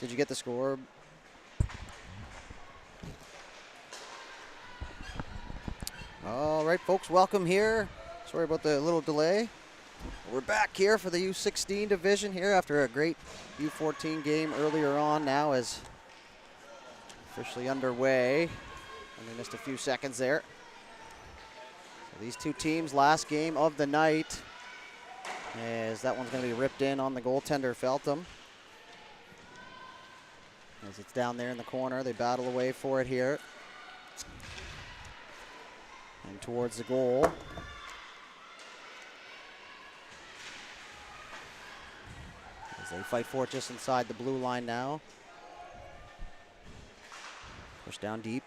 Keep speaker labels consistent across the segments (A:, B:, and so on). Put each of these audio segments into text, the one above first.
A: Did you get the score? All right, folks, welcome here. Sorry about the little delay. We're back here for the U16 division here after a great U14 game earlier on. Now is officially underway. Only missed a few seconds there. So these two teams, last game of the night, as that one's going to be ripped in on the goaltender Feltham. As it's down there in the corner, they battle away for it here. And towards the goal. As they fight for it just inside the blue line now. Push down deep.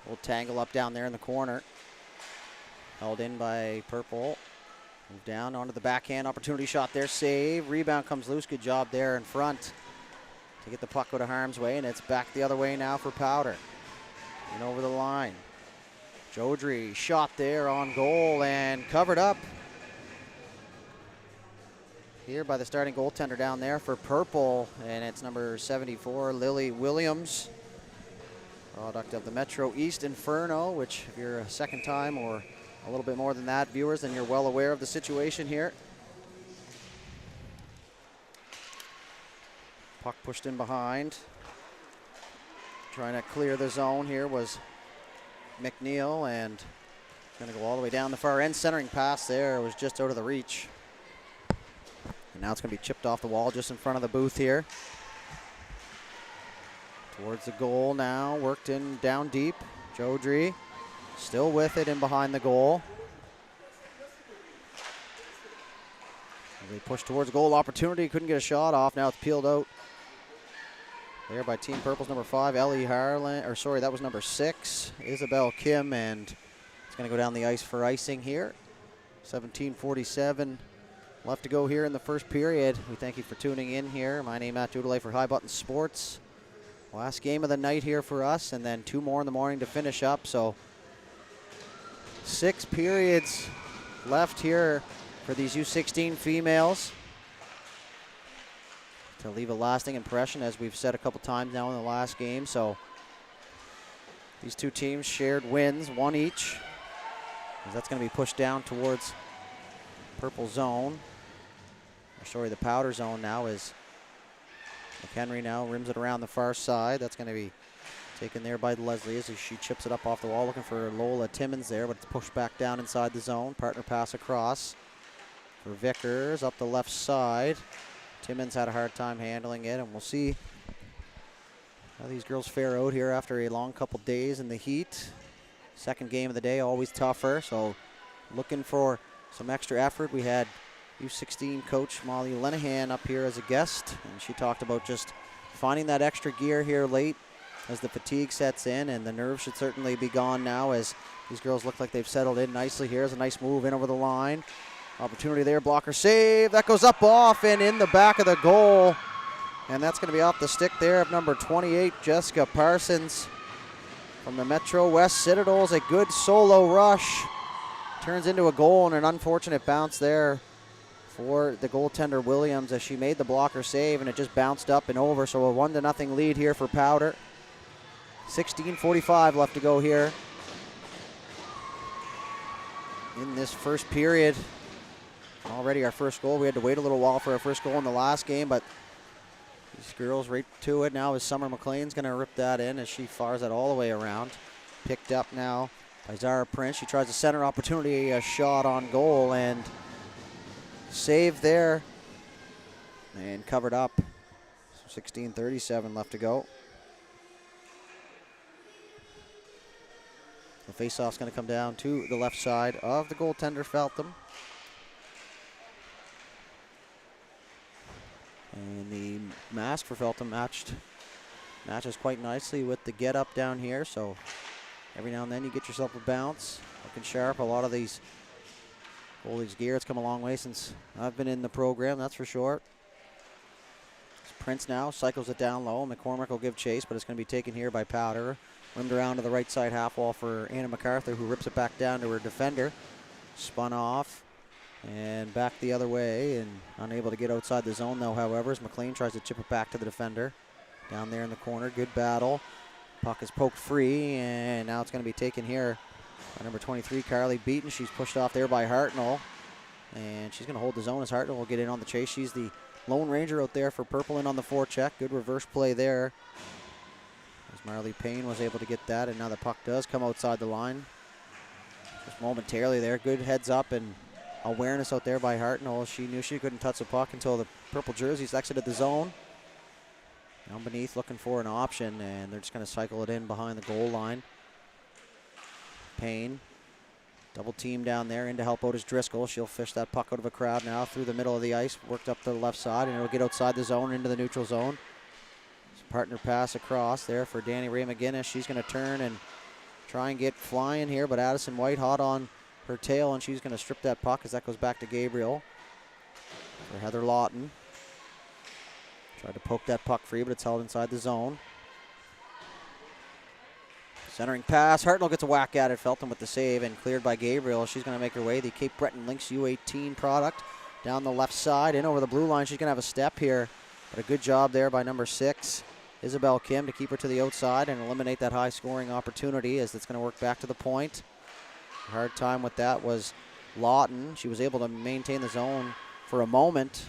A: Little tangle up down there in the corner. Held in by Purple. Move down onto the backhand. Opportunity shot there. Save. Rebound comes loose. Good job there in front to get the puck out of harm's way. And it's back the other way now for Powder. And over the line. Jodry shot there on goal and covered up here by the starting goaltender down there for Purple. And it's number 74, Lily Williams. Product of the Metro East Inferno, which if you're a second time or a little bit more than that, viewers, then you're well aware of the situation here. Puck pushed in behind. Trying to clear the zone here was McNeil, and going to go all the way down the far end. Centering pass there was just out of the reach. And now it's going to be chipped off the wall just in front of the booth here. Towards the goal now, worked in down deep. Jodry still with it in behind the goal. As they push towards goal opportunity, couldn't get a shot off. Now it's peeled out there by Team Purple's number 5, Ellie Harlan, or sorry, that was number 6, Isabel Kim, and it's going to go down the ice for icing here. 17:47 left to go here in the first period. We thank you for tuning in here. My name is Matt Dudelay for High Button Sports. Last game of the night here for us, and then 2 more in the morning to finish up. So 6 periods left here for these U16 females to leave a lasting impression, as we've said a couple times now in the last game. So these two teams shared wins, 1 each, as that's going to be pushed down towards Purple zone. Or sorry, the Powder zone now, as McHenry now rims it around the far side. That's going to be taken there by Leslie as she chips it up off the wall, looking for Lola Timmons there, but it's pushed back down inside the zone. Partner pass across for Vickers up the left side. Timmons had a hard time handling it, and we'll see how these girls fare out here after a long couple days in the heat. Second game of the day, always tougher, so looking for some extra effort. We had U16 coach Molly Lenahan up here as a guest, and she talked about just finding that extra gear here late as the fatigue sets in, and the nerves should certainly be gone now as these girls look like they've settled in nicely here. As a nice move in over the line. Opportunity there, blocker save. That goes up off and in the back of the goal. And that's going to be off the stick there of number 28, Jessica Parsons from the Metro West Citadels. A good solo rush. Turns into a goal, and an unfortunate bounce there for the goaltender Williams as she made the blocker save, and it just bounced up and over. So a 1-0 lead here for Powder. 16:45 left to go here in this first period. Already our first goal. We had to wait a little while for our first goal in the last game, but these girls right to it now as Summer McLean's going to rip that in as she fires that all the way around. Picked up now by Zara Prince. She tries a center opportunity, a shot on goal, and save there and covered up. 16:37 left to go. The face-off's going to come down to the left side of the goaltender Feltham. And the mask for Feltham matches quite nicely with the get up down here. So every now and then you get yourself a bounce. Looking sharp. A lot of these goalies' gear, it's come a long way since I've been in the program, that's for sure. Prince now cycles it down low. McCormick will give chase, but it's going to be taken here by Powder. Rimmed around to the right side half wall for Anna MacArthur, who rips it back down to her defender. Spun off and back the other way, and unable to get outside the zone though, however, as McLean tries to chip it back to the defender. down there in the corner. Good battle. Puck is poked free, and now it's going to be taken here by number 23, Carly Beaton. She's pushed off there by Hartnell, and she's going to hold the zone as Hartnell will get in on the chase. She's the Lone Ranger out there for Purple in on the forecheck. Good reverse play there, as Marley Payne was able to get that, and now the puck does come outside the line. Just momentarily there. Good heads up and awareness out there by Hartnell. She knew she couldn't touch the puck until the purple jerseys exited the zone. Down beneath looking for an option, and they're just going to cycle it in behind the goal line. Payne, double team down there. In to help out is Driscoll. She'll fish that puck out of a crowd now through the middle of the ice, worked up to the left side, and it'll get outside the zone into the neutral zone. Partner pass across there for Danny Ray McGinnis. She's going to turn and try and get flying here, but Addison White hot on her tail, and she's going to strip that puck as that goes back to Gabriel for Heather Lawton. Tried to poke that puck free, but it's held inside the zone. Centering pass. Hartnell gets a whack at it. Felton with the save and cleared by Gabriel. She's going to make her way. The Cape Breton Lynx U18 product down the left side. In over the blue line. She's going to have a step here. But a good job there by number 6, Isabel Kim, to keep her to the outside and eliminate that high scoring opportunity, as it's going to work back to the point. A hard time with that was Lawton. She was able to maintain the zone for a moment.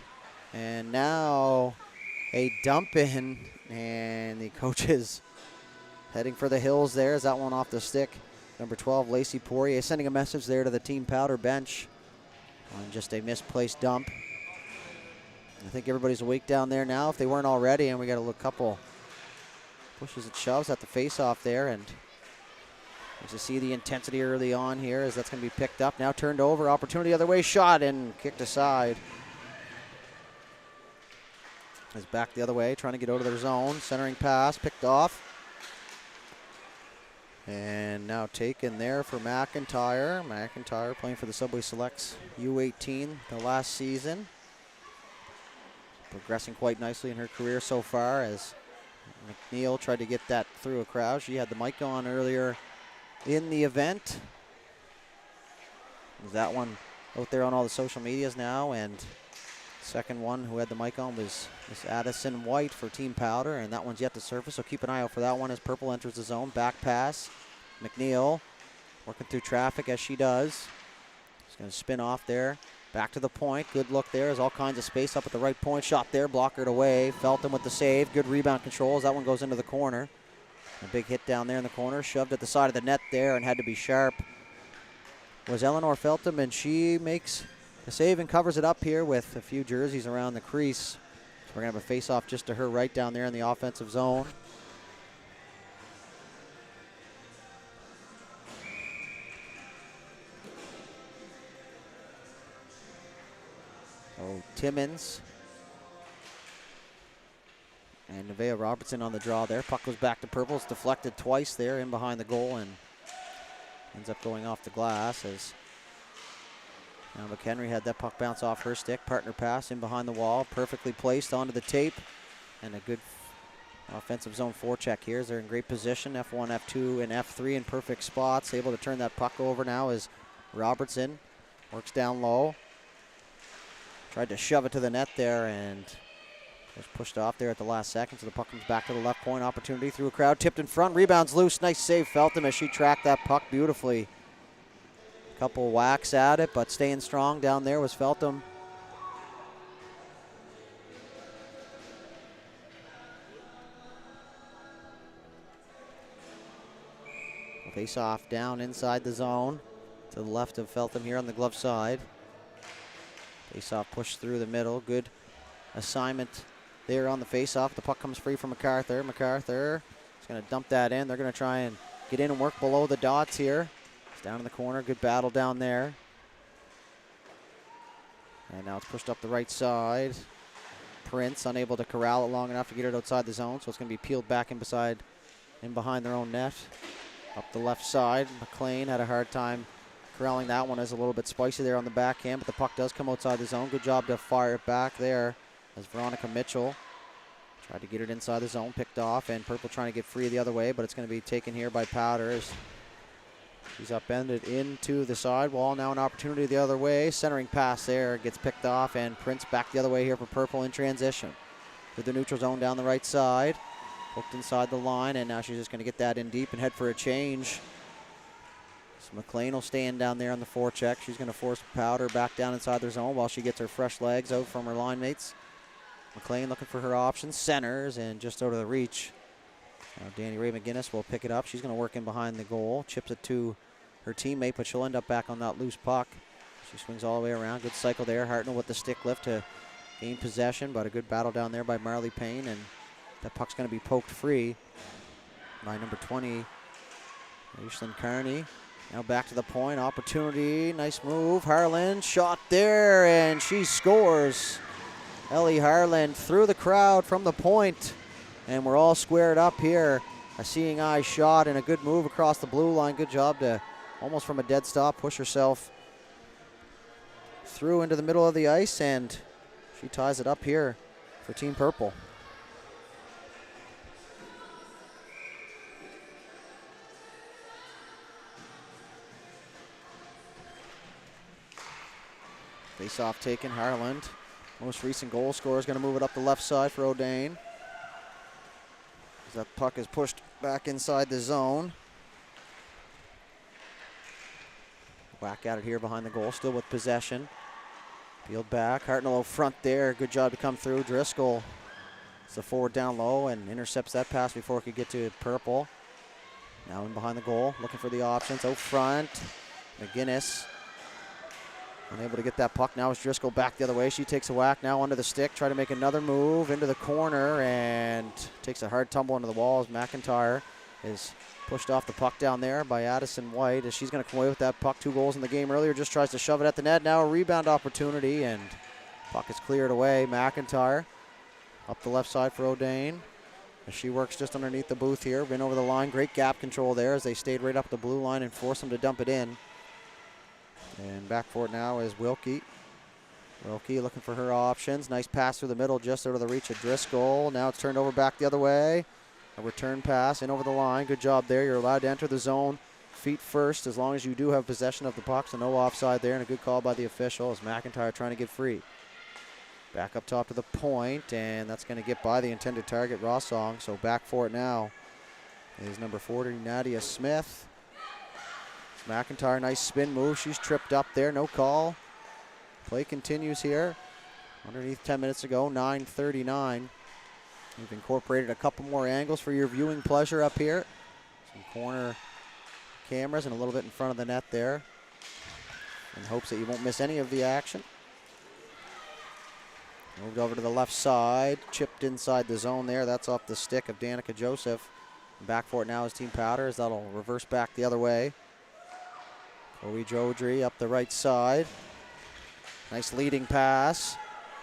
A: And now a dump in, and the coach is heading for the hills there as that one off the stick. Number 12, Lacey Poirier, sending a message there to the Team Powder bench on just a misplaced dump. I think everybody's awake down there now if they weren't already, and we got a couple pushes and shoves at the face-off there, and as you see the intensity early on here as that's going to be picked up. Now turned over, opportunity other way, shot and kicked aside. Is back the other way, trying to get out of their zone. Centering pass, picked off. And now taken there for McIntyre. McIntyre playing for the Subway Selects U18 the last season. Progressing quite nicely in her career so far, as McNeil tried to get that through a crowd. She had the mic on earlier in the event. There's that one out there on all the social medias now, and second one who had the mic on was Addison White for Team Powder, and that one's yet to surface, so keep an eye out for that one as Purple enters the zone. Back pass. McNeil working through traffic as she does. She's going to spin off there. Back to the point. Good look there. There's all kinds of space up at the right point. Shot there. Blockered away. Felton with the save. Good rebound control as that one goes into the corner. A big hit down there in the corner. Shoved at the side of the net there and had to be sharp. Was Eleanor Felton, and she makes the save and covers it up here with a few jerseys around the crease. So we're going to have a face-off just to her right down there in the offensive zone. So Timmins and Nevaeh Robertson on the draw there. Puck goes back to Purple. It's deflected twice there in behind the goal and ends up going off the glass as now McHenry had that puck bounce off her stick. Partner pass in behind the wall. Perfectly placed onto the tape. And a good offensive zone forecheck here as they're in great position. F1, F2, and F3 in perfect spots. Able to turn that puck over now as Robertson works down low. Tried to shove it to the net there and was pushed off there at the last second. So the puck comes back to the left point. Opportunity through a crowd. Tipped in front. Rebounds loose. Nice save, Feltham, as she tracked that puck beautifully. Couple whacks at it, but staying strong down there was Feltham. Face off down inside the zone to the left of Feltham here on the glove side. Face off pushed through the middle. Good assignment there on the face off. The puck comes free from MacArthur. MacArthur is going to dump that in. They're going to try and get in and work below the dots here. It's down in the corner. Good battle down there. And now it's pushed up the right side. Prince unable to corral it long enough to get it outside the zone, so it's going to be peeled back in behind their own net. Up the left side, McLean had a hard time corralling that one. Is a little bit spicy there on the backhand, but the puck does come outside the zone. Good job to fire it back there as Veronica Mitchell tried to get it inside the zone, picked off, and Purple trying to get free the other way, but it's going to be taken here by Powder as she's upended into the sidewall. Now an opportunity the other way. Centering pass there gets picked off, and Prince back the other way here for Purple in transition. To the neutral zone down the right side. Hooked inside the line, and now she's just going to get that in deep and head for a change. So McLean will stand down there on the forecheck. She's going to force Powder back down inside their zone while she gets her fresh legs out from her line mates. McLean looking for her options, centers, and just out of the reach. Now Danny Ray McGinnis will pick it up. She's going to work in behind the goal, chips it to her teammate, but she'll end up back on that loose puck. She swings all the way around. Good cycle there. Hartnell with the stick lift to gain possession, but a good battle down there by Marley Payne, and that puck's going to be poked free by number 20, Aislinn Carney. Now back to the point, opportunity, nice move. Harlan, shot there, and she scores. Ellie Harlan through the crowd from the point, and we're all squared up here. A seeing eye shot and a good move across the blue line. Good job to, almost from a dead stop, push herself through into the middle of the ice, and she ties it up here for Team Purple. Face-off taken, Harland. Most recent goal scorer is going to move it up the left side for O'Dane. As that puck is pushed back inside the zone. Whack at it here behind the goal, still with possession. Field back, Hartnell front there. Good job to come through. Driscoll is the forward down low and intercepts that pass before it could get to Purple. Now in behind the goal, looking for the options. Out front, McGinnis. Unable to get that puck. Now it's Driscoll back the other way. She takes a whack now under the stick. Try to make another move into the corner and takes a hard tumble into the wall as McIntyre is pushed off the puck down there by Addison White as she's going to come away with that puck. 2 goals in the game earlier. Just tries to shove it at the net. Now a rebound opportunity and puck is cleared away. McIntyre up the left side for O'Dane as she works just underneath the booth here. Been over the line. Great gap control there as they stayed right up the blue line and forced them to dump it in. And back for it now is Wilkie. Wilkie looking for her options. Nice pass through the middle, just out of the reach of Driscoll. Now it's turned over back the other way. A return pass in over the line. Good job there. You're allowed to enter the zone feet first as long as you do have possession of the puck, so no offside there, and a good call by the official as McIntyre trying to get free. Back up top to the point, and that's going to get by the intended target, Rossong. So back for it now is number 40, Nadia Smith. McIntyre, nice spin move. She's tripped up there, no call. Play continues here. Underneath 10 minutes ago, 9:39. We've incorporated a couple more angles for your viewing pleasure up here. Some corner cameras and a little bit in front of the net there, in hopes that you won't miss any of the action. Moved over to the left side, chipped inside the zone there. That's off the stick of Danica Joseph. Back for it now is Team Powder as that'll reverse back the other way. Chloe Jodry up the right side. Nice leading pass.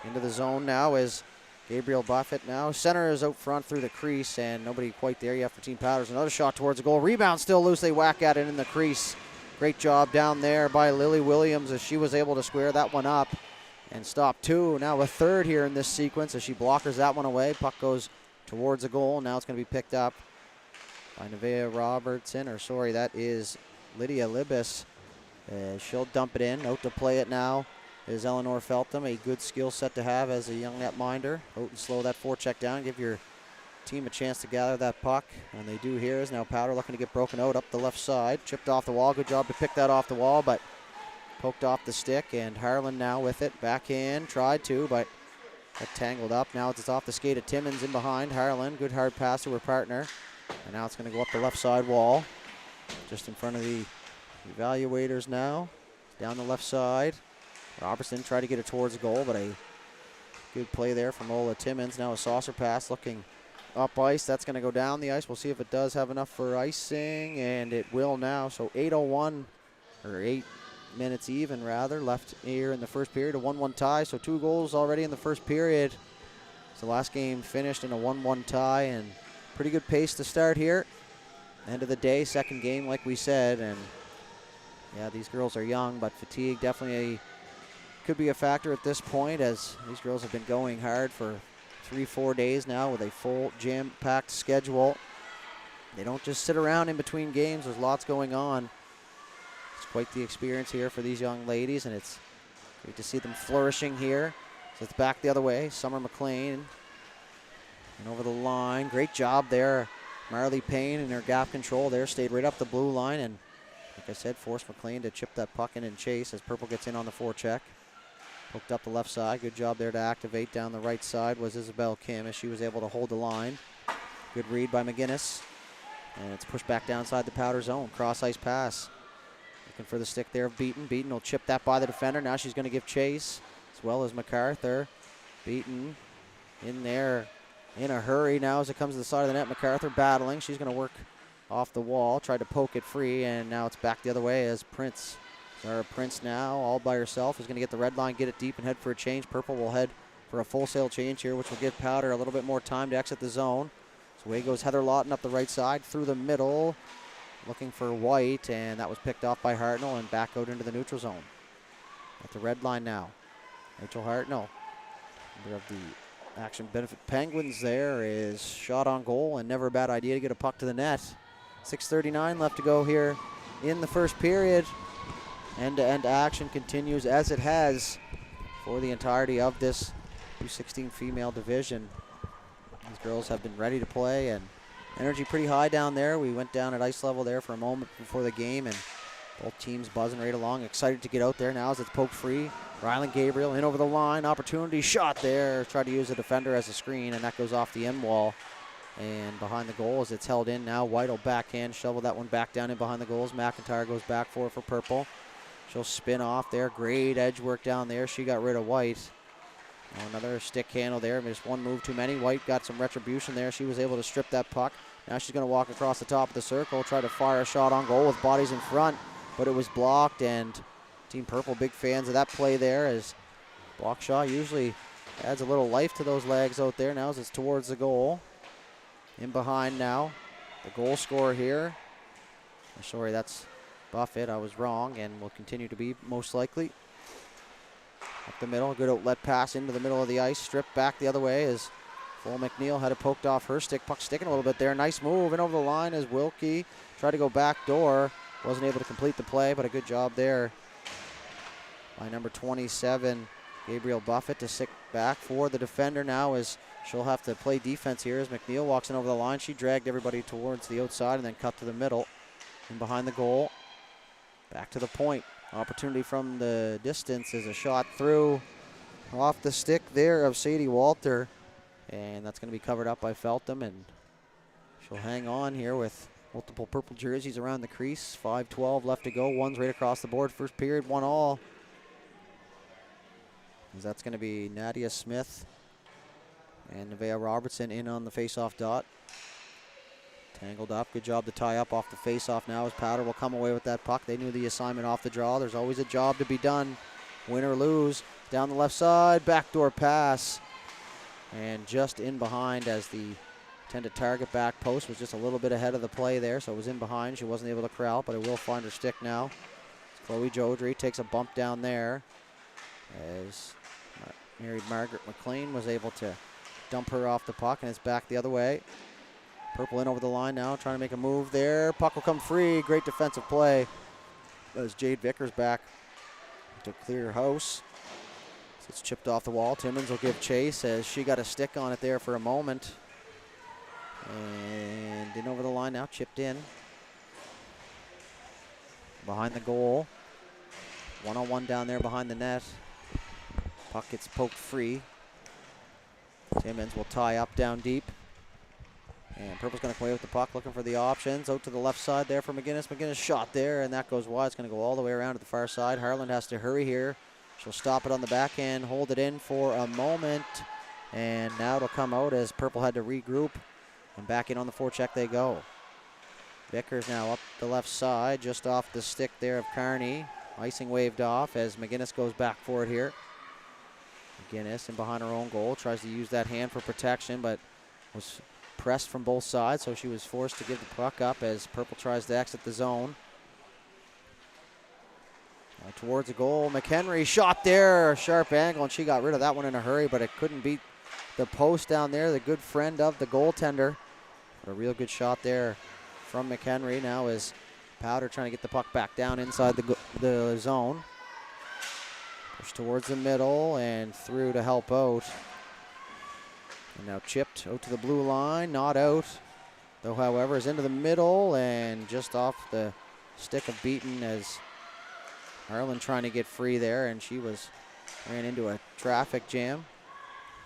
A: Into the zone now is Gabriel Buffett now. Center is out front through the crease and nobody quite there yet for Team Powders. Another shot towards the goal. Rebound still loose. They whack at it in the crease. Great job down there by Lily Williams as she was able to square that one up and stop 2. Now a third here in this sequence as she blockers that one away. Puck goes towards the goal. Now it's going to be picked up by Nevaeh Robertson. Or sorry, that is Lydia Libis. She'll dump it in. Out to play it now is Eleanor Feltham. A good skill set to have as a young netminder. Out and slow that forecheck down. Give your team a chance to gather that puck. And they do here. Is now Powder looking to get broken out up the left side. Chipped off the wall. Good job to pick that off the wall, but poked off the stick. And Harlan now with it. Backhand. Tried to, but got tangled up. Now it's off the skate of Timmins in behind. Harlan. Good hard pass to her partner. And now it's going to go up the left side wall. Just in front of the evaluators now. Down the left side. Robertson tried to get it towards the goal, but a good play there from Ola Timmins. Now a saucer pass looking up ice. That's going to go down the ice. We'll see if it does have enough for icing, and it will now. So 8:01, or 8 minutes even rather, left here in the first period. A 1-1 tie, so 2 goals already in the first period. So the last game finished in a 1-1 tie, and pretty good pace to start here. End of the day, second game like we said, and yeah, these girls are young, but fatigue definitely could be a factor at this point as these girls have been going hard for 3-4 days now with a full jam-packed schedule. They don't just sit around in between games. There's lots going on. It's quite the experience here for these young ladies, and it's great to see them flourishing here. So it's back the other way. Summer McLean And over the line, great job there. Marley Payne in her gap control there, stayed right up the blue line, and like I said, forced McLean to chip that puck in and chase as Purple gets in on the forecheck. Hooked up the left side, good job there to activate. Down the right side was Isabel Kim as she was able to hold the line. Good read by McGinnis. And it's pushed back downside the Powder zone. Cross ice pass. Looking for the stick there of Beaton. Beaton will chip that by the defender. Now she's going to give chase as well as MacArthur. Beaton in there in a hurry now as it comes to the side of the net. MacArthur battling. She's going to work off the wall. Tried to poke it free, and now it's back the other way as Prince. Sarah Prince now all by herself is going to get the red line, get it deep, and head for a change. Purple will head for a full sail change here, which will give Powder a little bit more time to exit the zone. So away goes Heather Lawton up the right side through the middle, looking for White, and that was picked off by Hartnell and back out into the neutral zone. At the red line now, Rachel Hartnell, member of the Action Benefit Penguins there, is shot on goal, and never a bad idea to get a puck to the net. 6:39 left to go here in the first period. End-to-end action continues as it has for the entirety of this U16 female division. These girls have been ready to play, and energy pretty high down there. We went down at ice level there for a moment before the game, and both teams buzzing right along, excited to get out there now as it's poked free. Rylan Gabriel in over the line, opportunity shot there. Tried to use the defender as a screen, and that goes off the end wall. And behind the goal as it's held in now, White will backhand shovel that one back down in behind the goals. McIntyre goes back for Purple. She'll spin off there. Great edge work down there. She got rid of White. Oh, another stick handle there. Just one move too many. White got some retribution there. She was able to strip that puck. Now she's going to walk across the top of the circle, try to fire a shot on goal with bodies in front, but it was blocked, and Team Purple big fans of that play there, as block shot usually adds a little life to those legs out there now as it's towards the goal. In behind now, the goal scorer here. Sorry, that's Buffett. I was wrong, and will continue to be most likely. Up the middle, good outlet pass into the middle of the ice. Stripped back the other way as Full McNeil had it poked off her stick. Puck sticking a little bit there. Nice move in over the line as Wilkie tried to go back door. Wasn't able to complete the play, but a good job there by number 27, Gabriel Buffett, to stick back for the defender now as she'll have to play defense here as McNeil walks in over the line. She dragged everybody towards the outside and then cut to the middle. And behind the goal, back to the point. Opportunity from the distance is a shot through off the stick there of Sadie Walter. And that's going to be covered up by Feltham, and she'll hang on here with multiple purple jerseys around the crease. 5:12 left to go. One's right across the board. First period, 1-1. As that's going to be Nadia Smith and Nevaeh Robertson in on the face-off dot. Tangled up. Good job to tie up off the face-off now as Powder will come away with that puck. They knew the assignment off the draw. There's always a job to be done. Win or lose. Down the left side. Backdoor pass. And just in behind as the intended target back post was just a little bit ahead of the play there. So it was in behind. She wasn't able to corral, but it will find her stick now. Chloe Jodry takes a bump down there as married Margaret McLean was able to dump her off the puck, and it's back the other way. Purple in over the line now, trying to make a move there. Puck will come free. Great defensive play as Jade Vickers back to clear house. So it's chipped off the wall. Timmons will give chase as she got a stick on it there for a moment. And in over the line now, chipped in. Behind the goal. 1-on-1 down there behind the net. Puck gets poked free. Timmons will tie up down deep. And Purple's going to play with the puck, looking for the options. Out to the left side there for McGinnis. McGinnis shot there, and that goes wide. It's going to go all the way around to the far side. Harland has to hurry here. She'll stop it on the backhand, hold it in for a moment. And now it'll come out as Purple had to regroup. And back in on the forecheck they go. Vickers now up the left side, just off the stick there of Carney. Icing waved off as McGinnis goes back for it here. McGinnis in behind her own goal, tries to use that hand for protection, but was pressed from both sides, so she was forced to give the puck up as Purple tries to exit the zone. Towards the goal, McHenry shot there, a sharp angle, and she got rid of that one in a hurry, but it couldn't beat the post down there, the good friend of the goaltender. But a real good shot there from McHenry. Now is Powder trying to get the puck back down inside the zone. Push towards the middle and through to help out. And now chipped out to the blue line, not out. Though, however, is into the middle and just off the stick of Beaton as Harlan trying to get free there, and she ran into a traffic jam.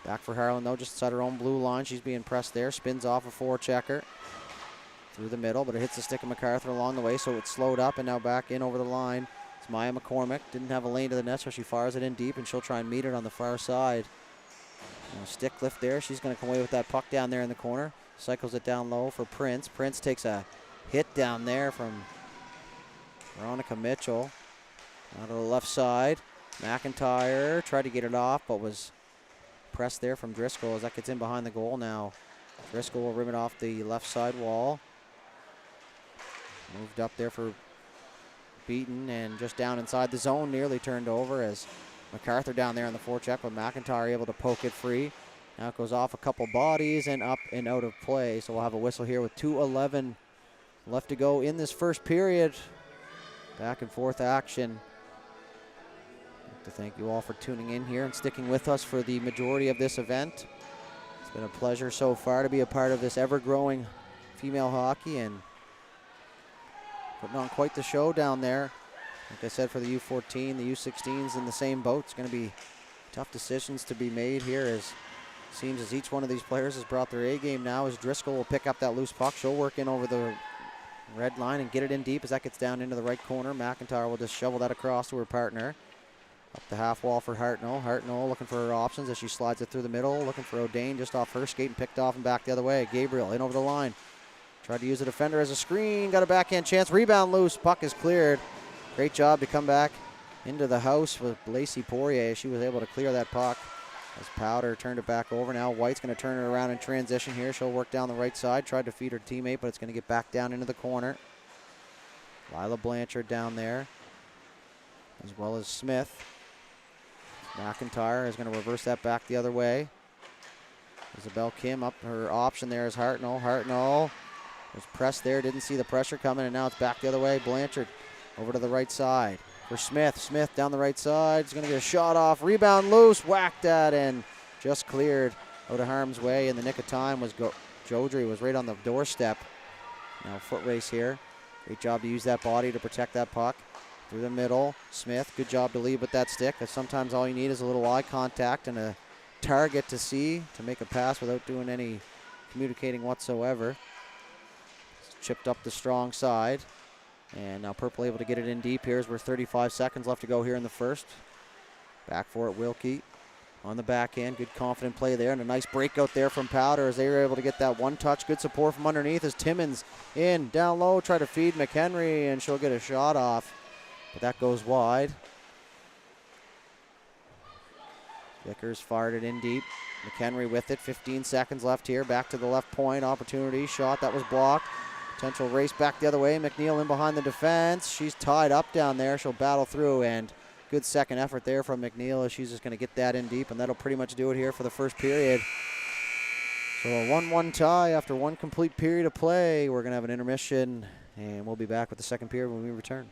A: Back for Harlan, though, just inside her own blue line. She's being pressed there, spins off a forechecker through the middle, but it hits the stick of MacArthur along the way, so it's slowed up and now back in over the line. It's Maya McCormick. Didn't have a lane to the net, so she fires it in deep, and she'll try and meet it on the far side. Stick lift there. She's going to come away with that puck down there in the corner. Cycles it down low for Prince. Prince takes a hit down there from Veronica Mitchell. Out to the left side. McIntyre tried to get it off, but was pressed there from Driscoll as that gets in behind the goal now. Driscoll will rim it off the left side wall. Moved up there for Beaton and just down inside the zone. Nearly turned over as MacArthur down there on the forecheck, but McIntyre able to poke it free. Now it goes off a couple bodies and up and out of play. So we'll have a whistle here with 2:11 left to go in this first period. Back and forth action. I'd like to thank you all for tuning in here and sticking with us for the majority of this event. It's been a pleasure so far to be a part of this ever-growing female hockey and putting on quite the show down there. Like I said, for the U14, the U16's in the same boat. It's going to be tough decisions to be made here as seems as each one of these players has brought their A game now as Driscoll will pick up that loose puck. She'll work in over the red line and get it in deep as that gets down into the right corner. McIntyre will just shovel that across to her partner. Up the half wall for Hartnell. Hartnell looking for her options as she slides it through the middle. Looking for O'Dane just off her skate and picked off and back the other way. Gabriel in over the line. Tried to use the defender as a screen. Got a backhand chance. Rebound loose. Puck is cleared. Great job to come back into the house with Lacey Poirier. She was able to clear that puck as Powder turned it back over. Now White's going to turn it around in transition here. She'll work down the right side. Tried to feed her teammate, but it's going to get back down into the corner. Lila Blanchard down there, as well as Smith. McIntyre is going to reverse that back the other way. Isabel Kim up her option there is Hartnell. Hartnell was pressed there, didn't see the pressure coming, and now it's back the other way. Blanchard over to the right side for Smith. Smith down the right side. He's going to get a shot off. Rebound loose. Whacked at and just cleared out of harm's way in the nick of time. Jodry was right on the doorstep. Now foot race here. Great job to use that body to protect that puck. Through the middle. Smith, good job to lead with that stick. Because sometimes all you need is a little eye contact and a target to see to make a pass without doing any communicating whatsoever. Chipped up the strong side. And now Purple able to get it in deep here as we're 35 seconds left to go here in the first. Back for it, Wilkie on the backhand. Good confident play there and a nice breakout there from Powder as they were able to get that one touch. Good support from underneath as Timmins in, down low, try to feed McHenry and she'll get a shot off. But that goes wide. Vickers fired it in deep. McHenry with it, 15 seconds left here. Back to the left point, opportunity, shot that was blocked. Potential race back the other way. McNeil in behind the defense. She's tied up down there. She'll battle through and good second effort there from McNeil as she's just going to get that in deep and that'll pretty much do it here for the first period. So a 1-1 tie after one complete period of play. We're going to have an intermission and we'll be back with the second period when we return.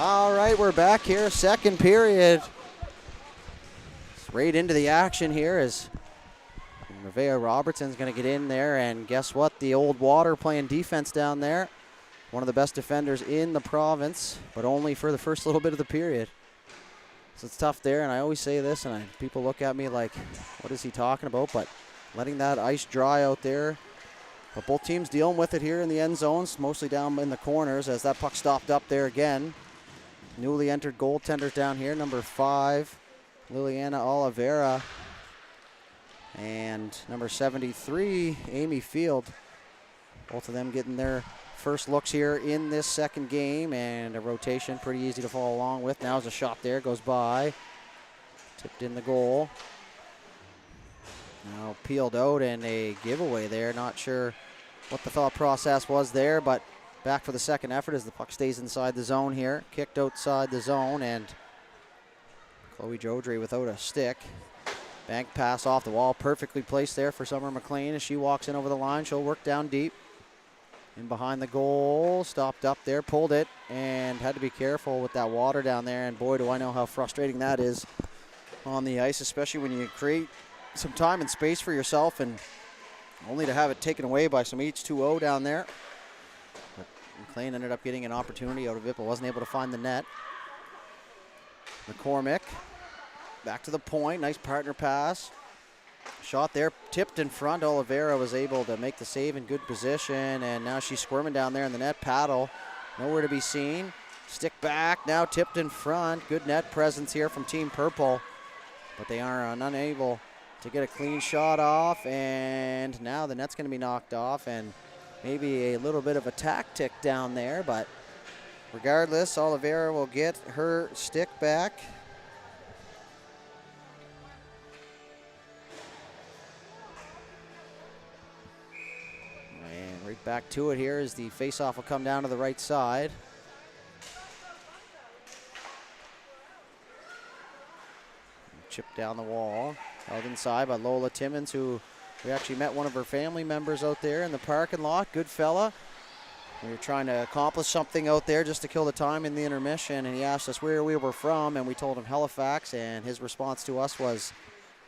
A: All right, we're back here, second period. Right into the action here as Nevaeh Robertson's going to get in there, and guess what? The old water playing defense down there. One of the best defenders in the province, but only for the first little bit of the period. So it's tough there, and I always say this, and people look at me like, what is he talking about? But letting that ice dry out there. But both teams dealing with it here in the end zones, mostly down in the corners as that puck stopped up there again. Newly entered goaltenders down here, number 5, Liliana Oliveira, and number 73, Amy Field. Both of them getting their first looks here in this second game, and a rotation pretty easy to follow along with. Now's a shot there, goes by. Tipped in the goal. Now peeled out and a giveaway there. Not sure what the thought process was there, but back for the second effort as the puck stays inside the zone here. Kicked outside the zone, and Chloe Jodry without a stick. Bank pass off the wall, perfectly placed there for Summer McLean as she walks in over the line. She'll work down deep. In behind the goal, stopped up there, pulled it, and had to be careful with that water down there. And boy, do I know how frustrating that is on the ice, especially when you create some time and space for yourself and only to have it taken away by some H2O down there. But McLean ended up getting an opportunity out of it, but wasn't able to find the net. McCormick back to the point, nice partner pass. Shot there, tipped in front. Oliveira was able to make the save in good position, and now she's squirming down there in the net. Paddle, nowhere to be seen. Stick back, now tipped in front. Good net presence here from Team Purple, but they are unable to get a clean shot off, and now the net's going to be knocked off, and maybe a little bit of a tactic down there, but regardless, Oliveira will get her stick back. Right back to it here as the faceoff will come down to the right side. Chip down the wall. Held inside by Lola Timmons, who we actually met one of her family members out there in the parking lot. Good fella. We were trying to accomplish something out there just to kill the time in the intermission, and he asked us where we were from, and we told him Halifax, and his response to us was,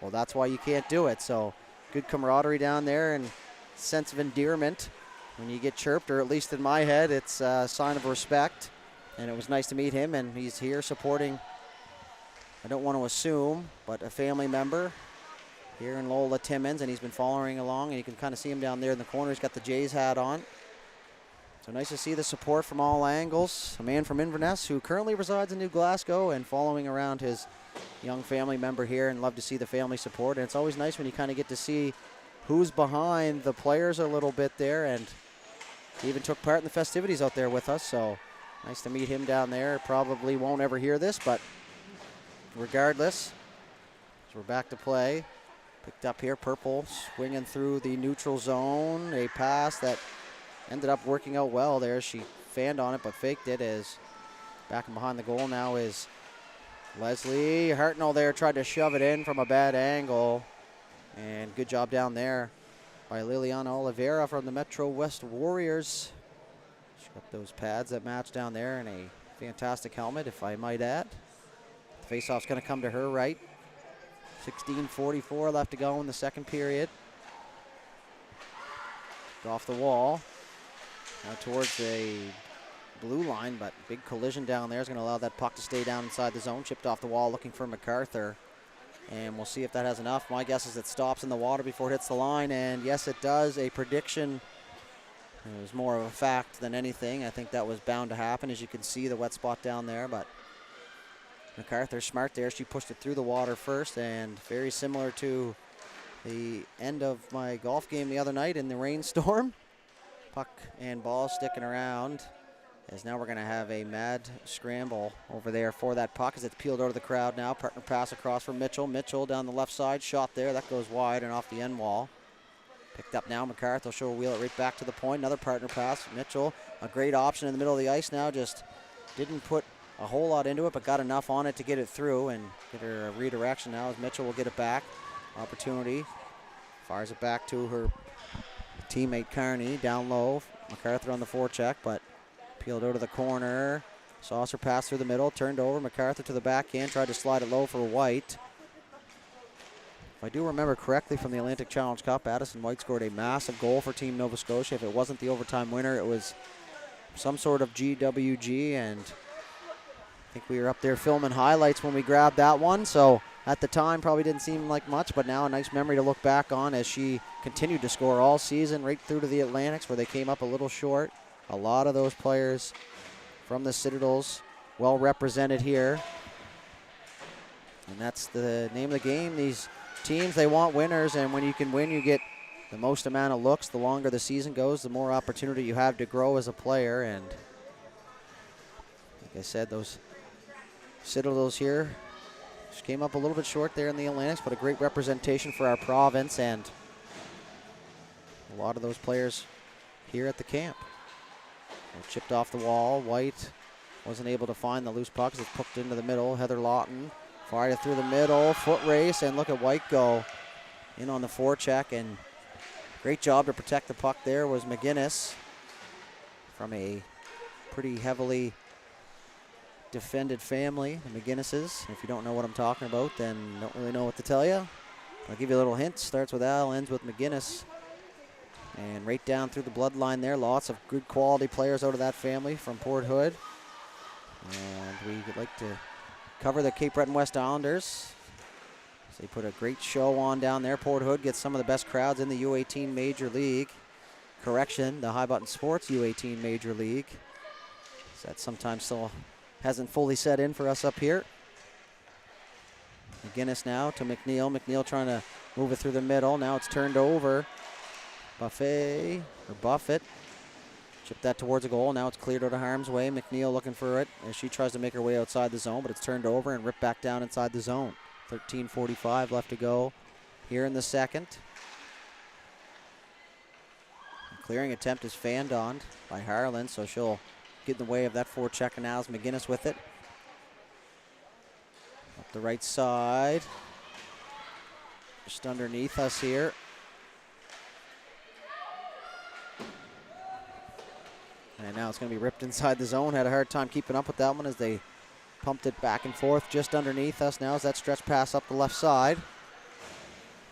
A: well, that's why you can't do it. So good camaraderie down there and sense of endearment when you get chirped, or at least in my head, it's a sign of respect. And it was nice to meet him, and he's here supporting, I don't want to assume, but a family member here in Lola Timmons, and he's been following along, and you can kind of see him down there in the corner. He's got the Jays hat on. So nice to see the support from all angles. A man from Inverness who currently resides in New Glasgow and following around his young family member here, and love to see the family support. And it's always nice when you kind of get to see who's behind the players a little bit there, and he even took part in the festivities out there with us, so nice to meet him down there. Probably won't ever hear this, but regardless, so we're back to play. Picked up here, Purple swinging through the neutral zone. A pass that ended up working out well there. She fanned on it but faked it. As back and behind the goal now is Leslie Hartnell there, tried to shove it in from a bad angle. And good job down there by Liliana Oliveira from the Metro West Warriors. She's got those pads that match down there, and a fantastic helmet, if I might add. The faceoff's going to come to her right. 16:44 left to go in the second period. Off the wall. Now towards the blue line, but big collision down there is going to allow that puck to stay down inside the zone. Chipped off the wall looking for MacArthur. And we'll see if that has enough. My guess is it stops in the water before it hits the line, and yes, it does. A prediction. It was more of a fact than anything. I think that was bound to happen, as you can see the wet spot down there, but MacArthur smart there. She pushed it through the water first, and very similar to the end of my golf game the other night in the rainstorm. Puck and ball sticking around, as now we're going to have a mad scramble over there for that puck as it's peeled out of the crowd now. Partner pass across from Mitchell. Mitchell down the left side, shot there. That goes wide and off the end wall. Picked up now. MacArthur will wheel it right back to the point. Another partner pass. Mitchell, a great option in the middle of the ice now. Just didn't put a whole lot into it, but got enough on it to get it through and get her a redirection now as Mitchell will get it back. Opportunity. Fires it back to her teammate Carney down low. MacArthur on the forecheck, but peeled out of the corner. Saucer pass through the middle, turned over. MacArthur to the backhand, tried to slide it low for White. If I do remember correctly from the Atlantic Challenge Cup, Addison White scored a massive goal for Team Nova Scotia. If it wasn't the overtime winner, it was some sort of GWG, and I think we were up there filming highlights when we grabbed that one, so at the time probably didn't seem like much, but now a nice memory to look back on as she continued to score all season right through to the Atlantics, where they came up a little short. A lot of those players from the Citadels well represented here, and that's the name of the game. These teams, they want winners, and when you can win, you get the most amount of looks. The longer the season goes, the more opportunity you have to grow as a player, and like I said, those Citadels here just came up a little bit short there in the Atlantics, but a great representation for our province, and a lot of those players here at the camp. Chipped off the wall. White wasn't able to find the loose puck as it's poked into the middle. Heather Lawton fired it through the middle, foot race, and look at White go in on the forecheck, and great job to protect the puck there was McGinnis from a pretty heavily defended family, the McGinnises. If you don't know what I'm talking about, then don't really know what to tell you. I'll give you a little hint. Starts with Al, ends with McGinnis. And right down through the bloodline there, lots of good quality players out of that family from Port Hood. And we would like to cover the Cape Breton West Islanders. So they put a great show on down there. Port Hood gets some of the best crowds in the U18 Major League. Correction, the High Button Sports U18 Major League. So that sometimes still hasn't fully set in for us up here. McGinnis now to McNeil. McNeil trying to move it through the middle. Now it's turned over. Buffet, or Buffett, chipped that towards a goal. Now it's cleared out of harm's way. McNeil looking for it as she tries to make her way outside the zone, but it's turned over and ripped back down inside the zone. 13:45 left to go here in the second. The clearing attempt is fanned on by Harlan, so she'll get in the way of that forecheck, and now is McGinnis with it. Up the right side. Just underneath us here. And now it's going to be ripped inside the zone. Had a hard time keeping up with that one as they pumped it back and forth just underneath us. Now is that stretch pass up the left side.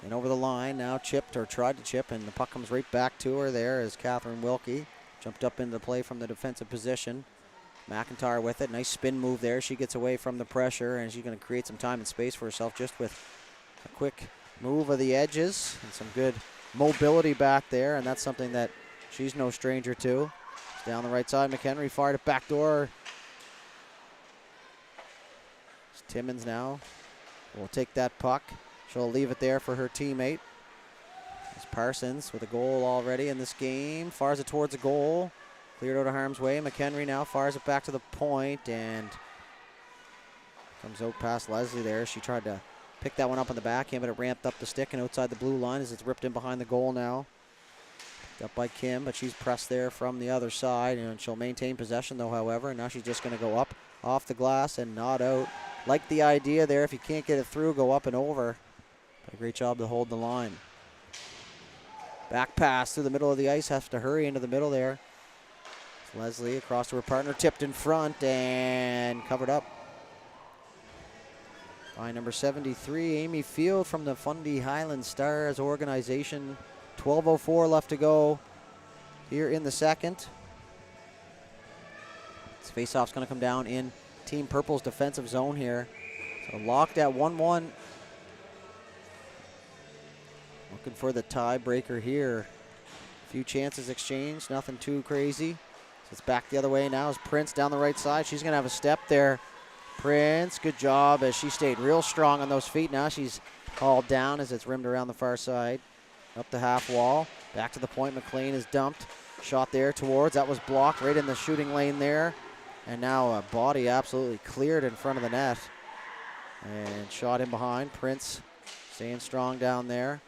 A: And over the line, now chipped, or tried to chip, and the puck comes right back to her there as Catherine Wilkie jumped up into the play from the defensive position. McIntyre with it. Nice spin move there. She gets away from the pressure, and she's going to create some time and space for herself just with a quick move of the edges and some good mobility back there, and that's something that she's no stranger to. Down the right side, McHenry fired it back door. It's Timmins now will take that puck. She'll leave it there for her teammate. It's Parsons with a goal already in this game. Fires it towards a goal. Cleared out of harm's way. McHenry now fires it back to the point and comes out past Leslie there. She tried to pick that one up on the backhand, but it ramped up the stick and outside the blue line as it's ripped in behind the goal now. Up by Kim, but she's pressed there from the other side, and she'll maintain possession though, however, and now she's just going to go up off the glass and not out. Like the idea there, if you can't get it through, go up and over. But a great job to hold the line. Back pass through the middle of the ice, has to hurry into the middle there. It's Leslie across to her partner, tipped in front and covered up by number 73, Amy Field from the Fundy Highland Stars organization. 12:04 left to go here in the second. This faceoff's going to come down in Team Purple's defensive zone here. So locked at 1-1. Looking for the tiebreaker here. A few chances exchanged, nothing too crazy. So it's back the other way now as Prince down the right side. She's going to have a step there. Prince, good job as she stayed real strong on those feet. Now she's hauled down as it's rimmed around the far side. Up the half wall, back to the point. McLean is dumped. Shot there towards, that was blocked right in the shooting lane there. And now a body absolutely cleared in front of the net. And shot in behind. Prince staying strong down there.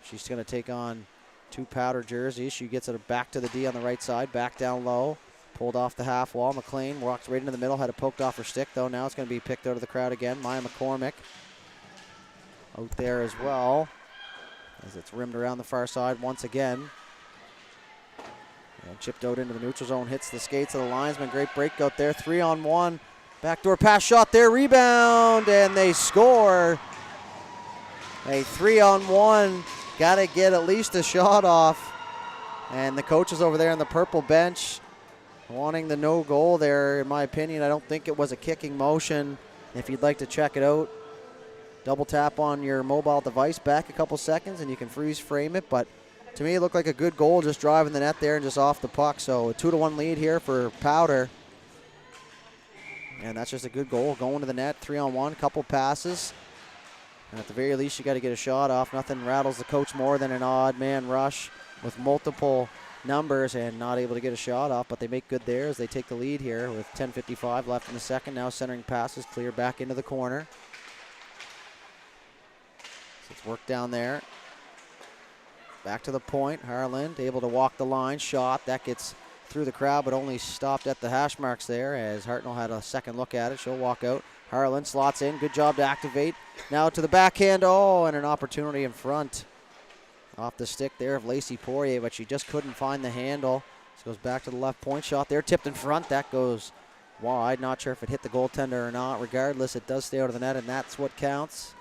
A: She's going to take on two powder jerseys. She gets it back to the D on the right side, back down low. Pulled off the half wall. McLean walks right into the middle, had it poked off her stick though. Now it's going to be picked out of the crowd again. Maya McCormick out there as well, as it's rimmed around the far side once again. And chipped out into the neutral zone, hits the skates of the linesman. Great break out there, 3-on-1. Backdoor pass shot there, rebound, and they score. A 3-on-1, got to get at least a shot off. And the coaches over there on the purple bench wanting the no goal there, in my opinion. I don't think it was a kicking motion. If you'd like to check it out, double tap on your mobile device back a couple seconds and you can freeze frame it. But to me, it looked like a good goal, just driving the net there and just off the puck. So a 2-1 lead here for Powder. And that's just a good goal, going to the net, 3-on-1, couple passes. And at the very least, you got to get a shot off. Nothing rattles the coach more than an odd man rush with multiple numbers and not able to get a shot off, but they make good there as they take the lead here with 10:55 left in the second. Now centering passes clear back into the corner. So it's work down there. Back to the point. Harland able to walk the line. Shot. That gets through the crowd, but only stopped at the hash marks there as Hartnell had a second look at it. She'll walk out. Harlan slots in. Good job to activate. Now to the backhand. Oh, and an opportunity in front. Off the stick there of Lacey Poirier, but she just couldn't find the handle. This goes back to the left point shot there. Tipped in front. That goes wide. Not sure if it hit the goaltender or not. Regardless, it does stay out of the net, and that's what counts.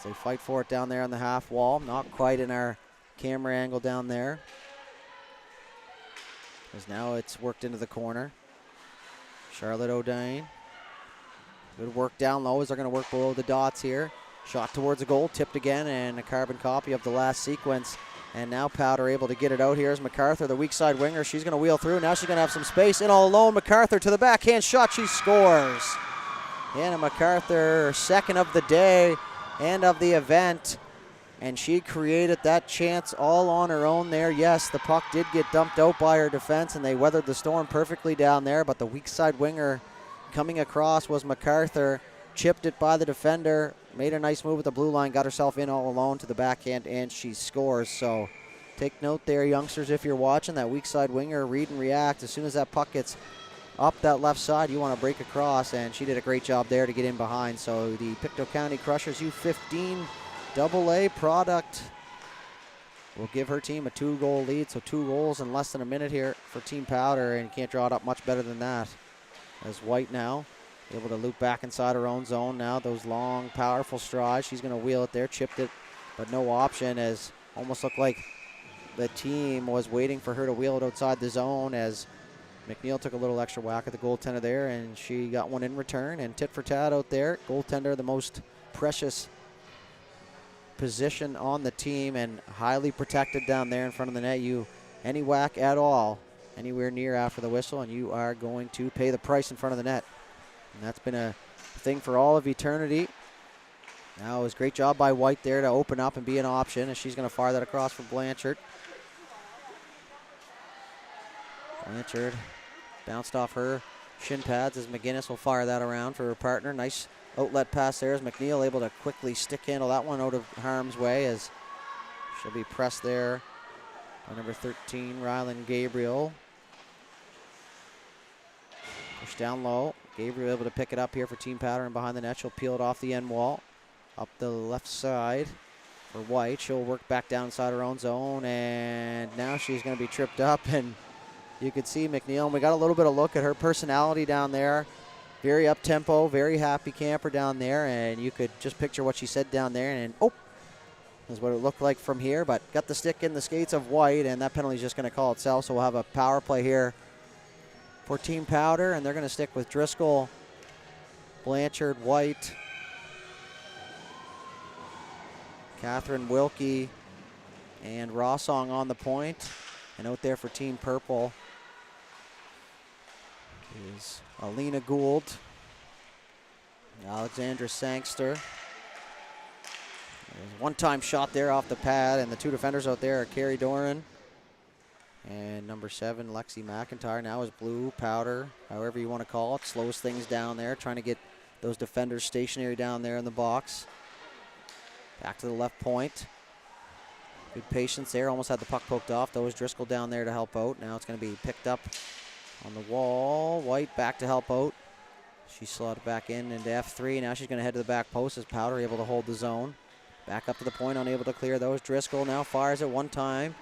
A: So they fight for it down there on the half wall. Not quite in our camera angle down there. As now it's worked into the corner. Charlotte O'Dane. Good work down low as they're going to work below the dots here. Shot towards the goal, tipped again, and a carbon copy of the last sequence. And now Powder able to get it out. Here's MacArthur, the weak side winger. She's going to wheel through. Now she's going to have some space. In all alone, MacArthur to the backhand shot. She scores. Anna MacArthur, second of the day and of the event. And she created that chance all on her own there. Yes, the puck did get dumped out by her defense, and they weathered the storm perfectly down there. But the weak side winger coming across was MacArthur. Chipped it by the defender, made a nice move at the blue line, got herself in all alone to the backhand, and she scores. So take note there, youngsters, if you're watching, that weak side winger, read and react. As soon as that puck gets up that left side, you want to break across, and she did a great job there to get in behind. So the Pictou County Crushers U15 AA product will give her team a 2-goal lead. So 2 goals in less than a minute here for Team Powder, and you can't draw it up much better than that. As White now able to loop back inside her own zone now. Those long, powerful strides. She's going to wheel it there. Chipped it, but no option, as almost looked like the team was waiting for her to wheel it outside the zone, as McNeil took a little extra whack at the goaltender there, and she got one in return. And tit for tat out there. Goaltender, the most precious position on the team and highly protected down there in front of the net. You, any whack at all, anywhere near after the whistle, and you are going to pay the price in front of the net. And that's been a thing for all of eternity. Now it was a great job by White there to open up and be an option, as she's going to fire that across for Blanchard. Blanchard bounced off her shin pads as McGinnis will fire that around for her partner. Nice outlet pass there as McNeil able to quickly stick handle that one out of harm's way, as she'll be pressed there by number 13, Rylan Gabriel. Push down low. Gabriel able to pick it up here for Team Powder, and behind the net she'll peel it off the end wall. Up the left side for White. She'll work back down inside her own zone, and now she's going to be tripped up, and you could see McNeil, and we got a little bit of look at her personality down there. Very up-tempo, very happy camper down there, and you could just picture what she said down there, and oh, is what it looked like from here, but got the stick in the skates of White, and that penalty is just going to call itself, so we'll have a power play here for Team Powder, and they're going to stick with Driscoll, Blanchard, White, Catherine Wilkie, and Rossong on the point. And out there for Team Purple is Alina Gould, Alexandra Sangster. There's a one-time shot there off the pad, and the two defenders out there are Carrie Doran and number 7, Lexi McIntyre. Now is blue, Powder, however you want to call it. Slows things down there, trying to get those defenders stationary down there in the box. Back to the left point. Good patience there. Almost had the puck poked off. Though, was Driscoll down there to help out. Now it's going to be picked up on the wall. White back to help out. She slotted back in into F3. Now she's going to head to the back post as Powder able to hold the zone. Back up to the point, unable to clear those. Driscoll now fires it one time.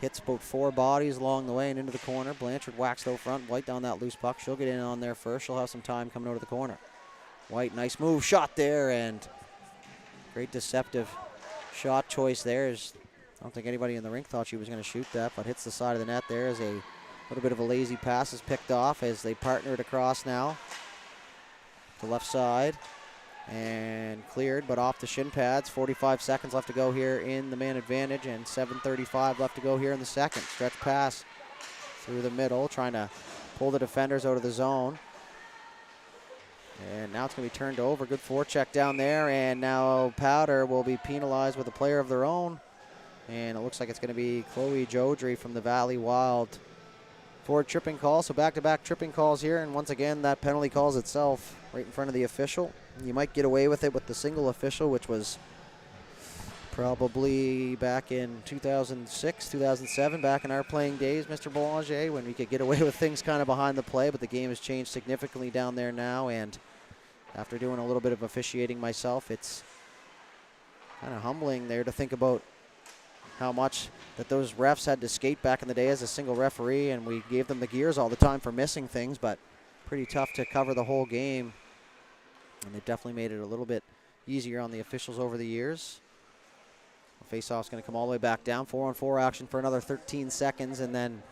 A: hits about 4 bodies along the way and into the corner. Blanchard whacks out front. White down that loose puck. She'll get in on there first. She'll have some time coming out of the corner. White, nice move, shot there, and great deceptive shot choice there. I don't think anybody in the rink thought she was going to shoot that, but hits the side of the net there as a little bit of a lazy pass is picked off as they partner it across now to left side. And cleared, but off the shin pads. 45 seconds left to go here in the man advantage, and 7:35 left to go here in the second. Stretch pass through the middle, trying to pull the defenders out of the zone. And now it's going to be turned over. Good forecheck down there, and now Powder will be penalized with a player of their own. And it looks like it's going to be Chloe Jodry from the Valley Wild for a tripping call. So back-to-back tripping calls here, and once again that penalty calls itself right in front of the official. You might get away with it with the single official, which was probably back in 2006, 2007, back in our playing days, Mr. Boulanger, when we could get away with things kind of behind the play, but the game has changed significantly down there now, and after doing a little bit of officiating myself, it's kind of humbling there to think about how much that those refs had to skate back in the day as a single referee, and we gave them the gears all the time for missing things, but pretty tough to cover the whole game. And they've definitely made it a little bit easier on the officials over the years. The face-off's going to come all the way back down. 4-on-4 action for another 13 seconds, and then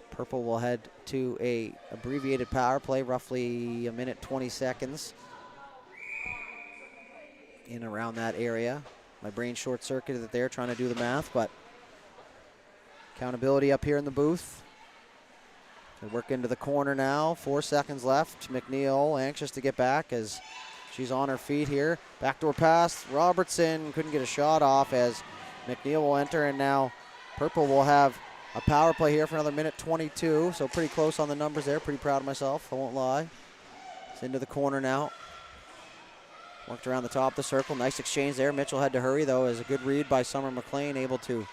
A: Purple will head to a abbreviated power play, roughly a minute 20 seconds in around that area. My brain short-circuited there trying to do the math, but accountability up here in the booth. They work into the corner now. 4 seconds left. McNeil anxious to get back as she's on her feet here. Backdoor pass. Robertson couldn't get a shot off as McNeil will enter, and now Purple will have a power play here for another minute 22. So pretty close on the numbers there. Pretty proud of myself, I won't lie. It's into the corner now. Worked around the top of the circle. Nice exchange there. Mitchell had to hurry, though, as a good read by Summer McLean, able to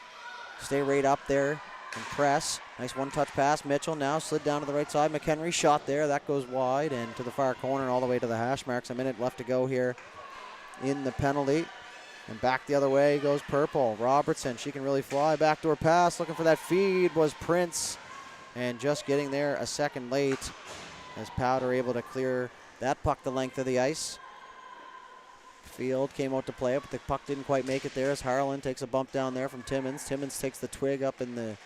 A: stay right up there and press. Nice one-touch pass. Mitchell now slid down to the right side. McHenry shot there. That goes wide and to the far corner and all the way to the hash marks. A minute left to go here in the penalty. And back the other way goes Purple. Robertson, she can really fly. Backdoor pass. Looking for that feed was Prince. And just getting there a second late as Powder able to clear that puck the length of the ice. Field came out to play it, but the puck didn't quite make it there as Harlan takes a bump down there from Timmins. Timmins takes the twig up in the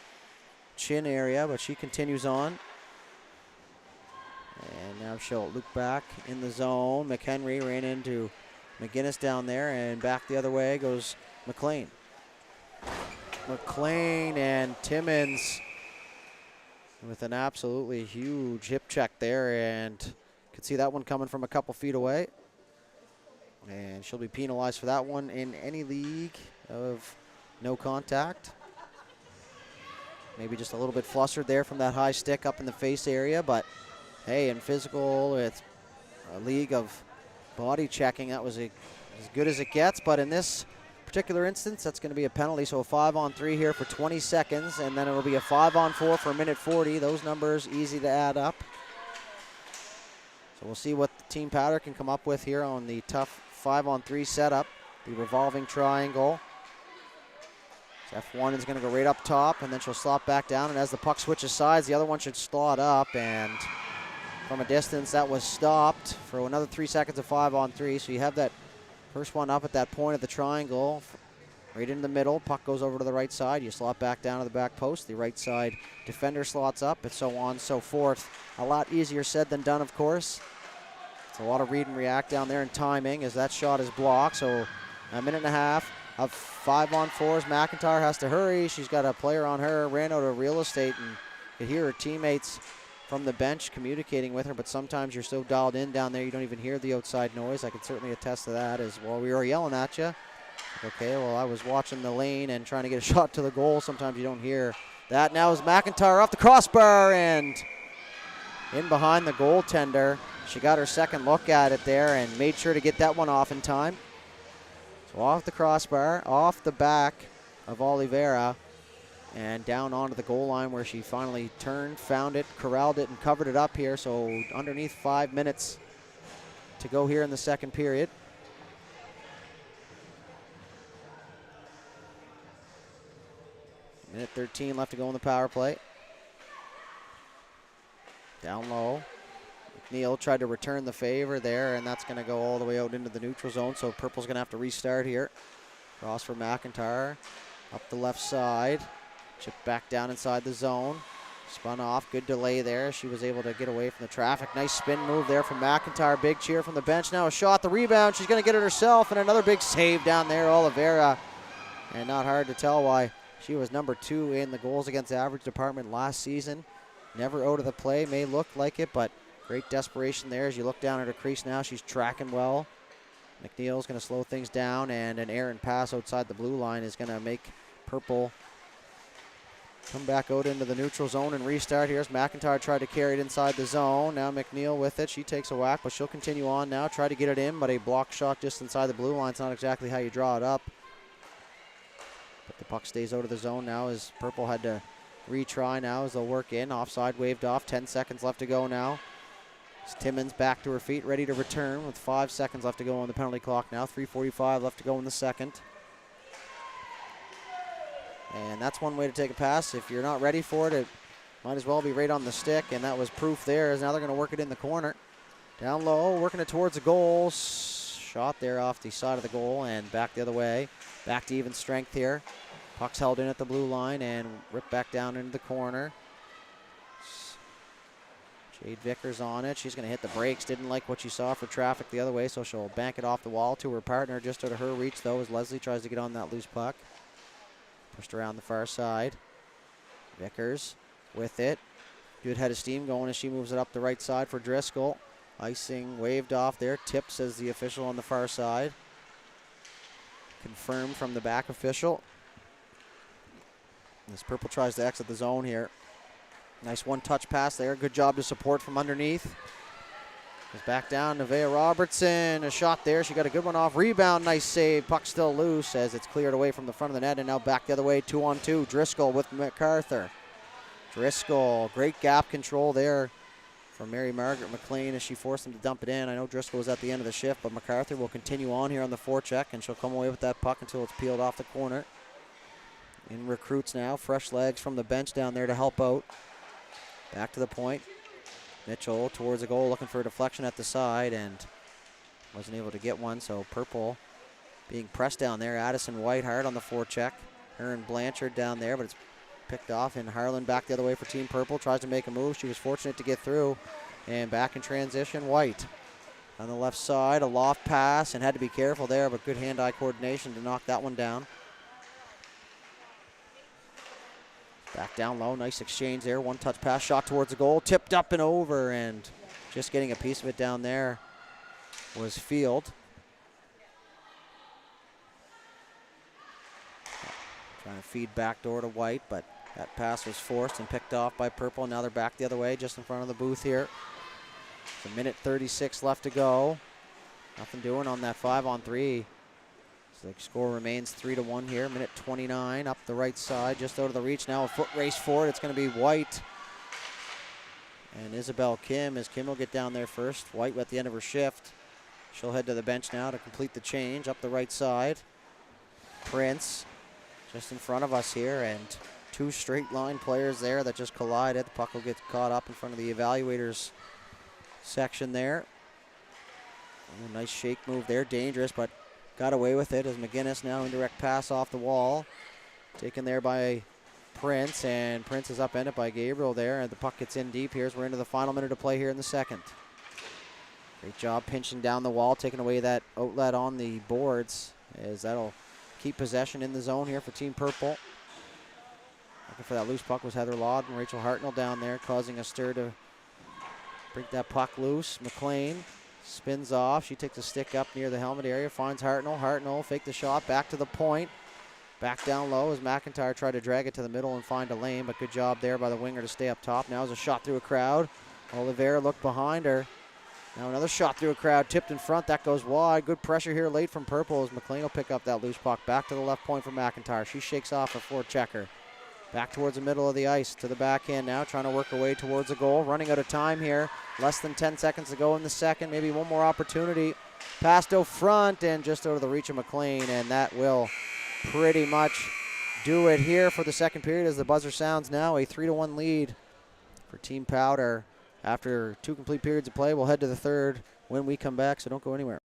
A: chin area, but she continues on. And now she'll loop back in the zone. McHenry ran into McGinnis down there, and back the other way goes McLean. McLean and Timmins with an absolutely huge hip check there, and could see that one coming from a couple feet away. And she'll be penalized for that one in any league of no contact. Maybe just a little bit flustered there from that high stick up in the face area, but hey, in physical, it's a league of body checking. That was as good as it gets, but in this particular instance, that's going to be a penalty. So a 5-on-3 here for 20 seconds, and then it'll be a 5-on-4 for a minute 40. Those numbers easy to add up. So we'll see what Team Powder can come up with here on the tough 5-on-3 setup, the revolving triangle. So F1 is going to go right up top, and then she'll slot back down, and as the puck switches sides, the other one should slot up, and from a distance that was stopped for another 3 seconds of 5-on-3. So you have that first one up at that point of the triangle, right in the middle. Puck goes over to the right side. You slot back down to the back post. The right side defender slots up, and so on and so forth. A lot easier said than done, of course. It's a lot of read and react down there and timing as that shot is blocked. So a minute and a half of 5-on-4s. McIntyre has to hurry. She's got a player on her, ran out of real estate, and you could hear her teammates from the bench communicating with her, but sometimes you're so dialed in down there you don't even hear the outside noise. I can certainly attest to that as well. We were yelling at you. Okay, well, I was watching the lane and trying to get a shot to the goal. Sometimes you don't hear that. Now is McIntyre off the crossbar and in behind the goaltender. She got her second look at it there and made sure to get that one off in time. So off the crossbar, off the back of Oliveira, and down onto the goal line where she finally turned, found it, corralled it, and covered it up here. So underneath 5 minutes to go here in the second period. Minute 13 left to go in the power play. Down low. McNeil tried to return the favor there, and that's going to go all the way out into the neutral zone, so Purple's going to have to restart here. Cross for McIntyre. Up the left side. Chip back down inside the zone. Spun off. Good delay there. She was able to get away from the traffic. Nice spin move there from McIntyre. Big cheer from the bench. Now a shot. The rebound. She's going to get it herself, and another big save down there. Oliveira. And not hard to tell why she was number 2 in the goals against average department last season. Never out of the play. May look like it, but great desperation there as you look down at her crease now. She's tracking well. McNeil's going to slow things down, and an errant pass outside the blue line is going to make Purple come back out into the neutral zone and restart. Here's McIntyre tried to carry it inside the zone. Now McNeil with it. She takes a whack, but she'll continue on now. Try to get it in, but a block shot just inside the blue line. It's not exactly how you draw it up. But the puck stays out of the zone now as Purple had to retry now as they'll work in. Offside waved off. 10 seconds left to go now. As Timmins back to her feet, ready to return with 5 seconds left to go on the penalty clock now. 3:45 left to go in the second. And that's one way to take a pass. If you're not ready for it, it might as well be right on the stick, and that was proof there, as now they're going to work it in the corner. Down low, working it towards the goal. Shot there off the side of the goal and back the other way. Back to even strength here. Puck's held in at the blue line and ripped back down into the corner. Jade Vickers on it. She's going to hit the brakes. Didn't like what she saw for traffic the other way, so she'll bank it off the wall to her partner just out of her reach, though, as Leslie tries to get on that loose puck. Pushed around the far side. Vickers with it. Good head of steam going as she moves it up the right side for Driscoll. Icing waved off there. Tip, says the official on the far side. Confirmed from the back official. As Purple tries to exit the zone here. Nice one-touch pass there. Good job to support from underneath. Goes back down to Nevaeh Robertson. A shot there. She got a good one off. Rebound. Nice save. Puck still loose as it's cleared away from the front of the net. And now back the other way. 2-on-2. Driscoll with MacArthur. Driscoll. Great gap control there from Mary Margaret McLean as she forced him to dump it in. I know Driscoll was at the end of the shift, but MacArthur will continue on here on the forecheck, and she'll come away with that puck until it's peeled off the corner. In recruits now. Fresh legs from the bench down there to help out. Back to the point. Mitchell towards the goal, looking for a deflection at the side, and wasn't able to get one, so Purple being pressed down there. Addison Whitehart on the forecheck. Her and Blanchard down there, but it's picked off, and Harlan back the other way for Team Purple. Tries to make a move. She was fortunate to get through, and back in transition, White. On the left side, a loft pass, and had to be careful there, but good hand-eye coordination to knock that one down. Back down low, nice exchange there. One-touch pass, shot towards the goal, tipped up and over, and just getting a piece of it down there was Field. Trying to feed backdoor to White, but that pass was forced and picked off by Purple. Now they're back the other way, just in front of the booth here. It's a minute 36 left to go. Nothing doing on that 5-on-3. The score remains 3-1 here. Minute 29 up the right side, just out of the reach. Now a foot race for it. It's going to be White and Isabel Kim, as Kim will get down there first. White at the end of her shift. She'll head to the bench now to complete the change up the right side. Prince just in front of us here, and two straight line players there that just collided. The puck will get caught up in front of the evaluators section there. Oh, nice shake move there. Dangerous, but got away with it as McGinnis now indirect pass off the wall. Taken there by Prince, and Prince is upended by Gabriel there, and the puck gets in deep here as we're into the final minute of play here in the second. Great job pinching down the wall, taking away that outlet on the boards, as that'll keep possession in the zone here for Team Purple. Looking for that loose puck was Heather Laud and Rachel Hartnell down there, causing a stir to break that puck loose. McLean spins off. She takes a stick up near the helmet area, finds Hartnell. Hartnell fake the shot, back to the point. Back down low as McIntyre tried to drag it to the middle and find a lane, but good job there by the winger to stay up top. Now is a shot through a crowd. Oliveira looked behind her. Now another shot through a crowd, tipped in front. That goes wide. Good pressure here late from Purple as McLean will pick up that loose puck. Back to the left point for McIntyre. She shakes off a forechecker. Back towards the middle of the ice to the backhand now, trying to work her way towards a goal. Running out of time here. Less than 10 seconds to go in the second. Maybe one more opportunity. Passed out front and just out of the reach of McLean, and that will pretty much do it here for the second period as the buzzer sounds now. A 3-1 lead for Team Powder after 2 complete periods of play. We'll head to the third when we come back, so don't go anywhere.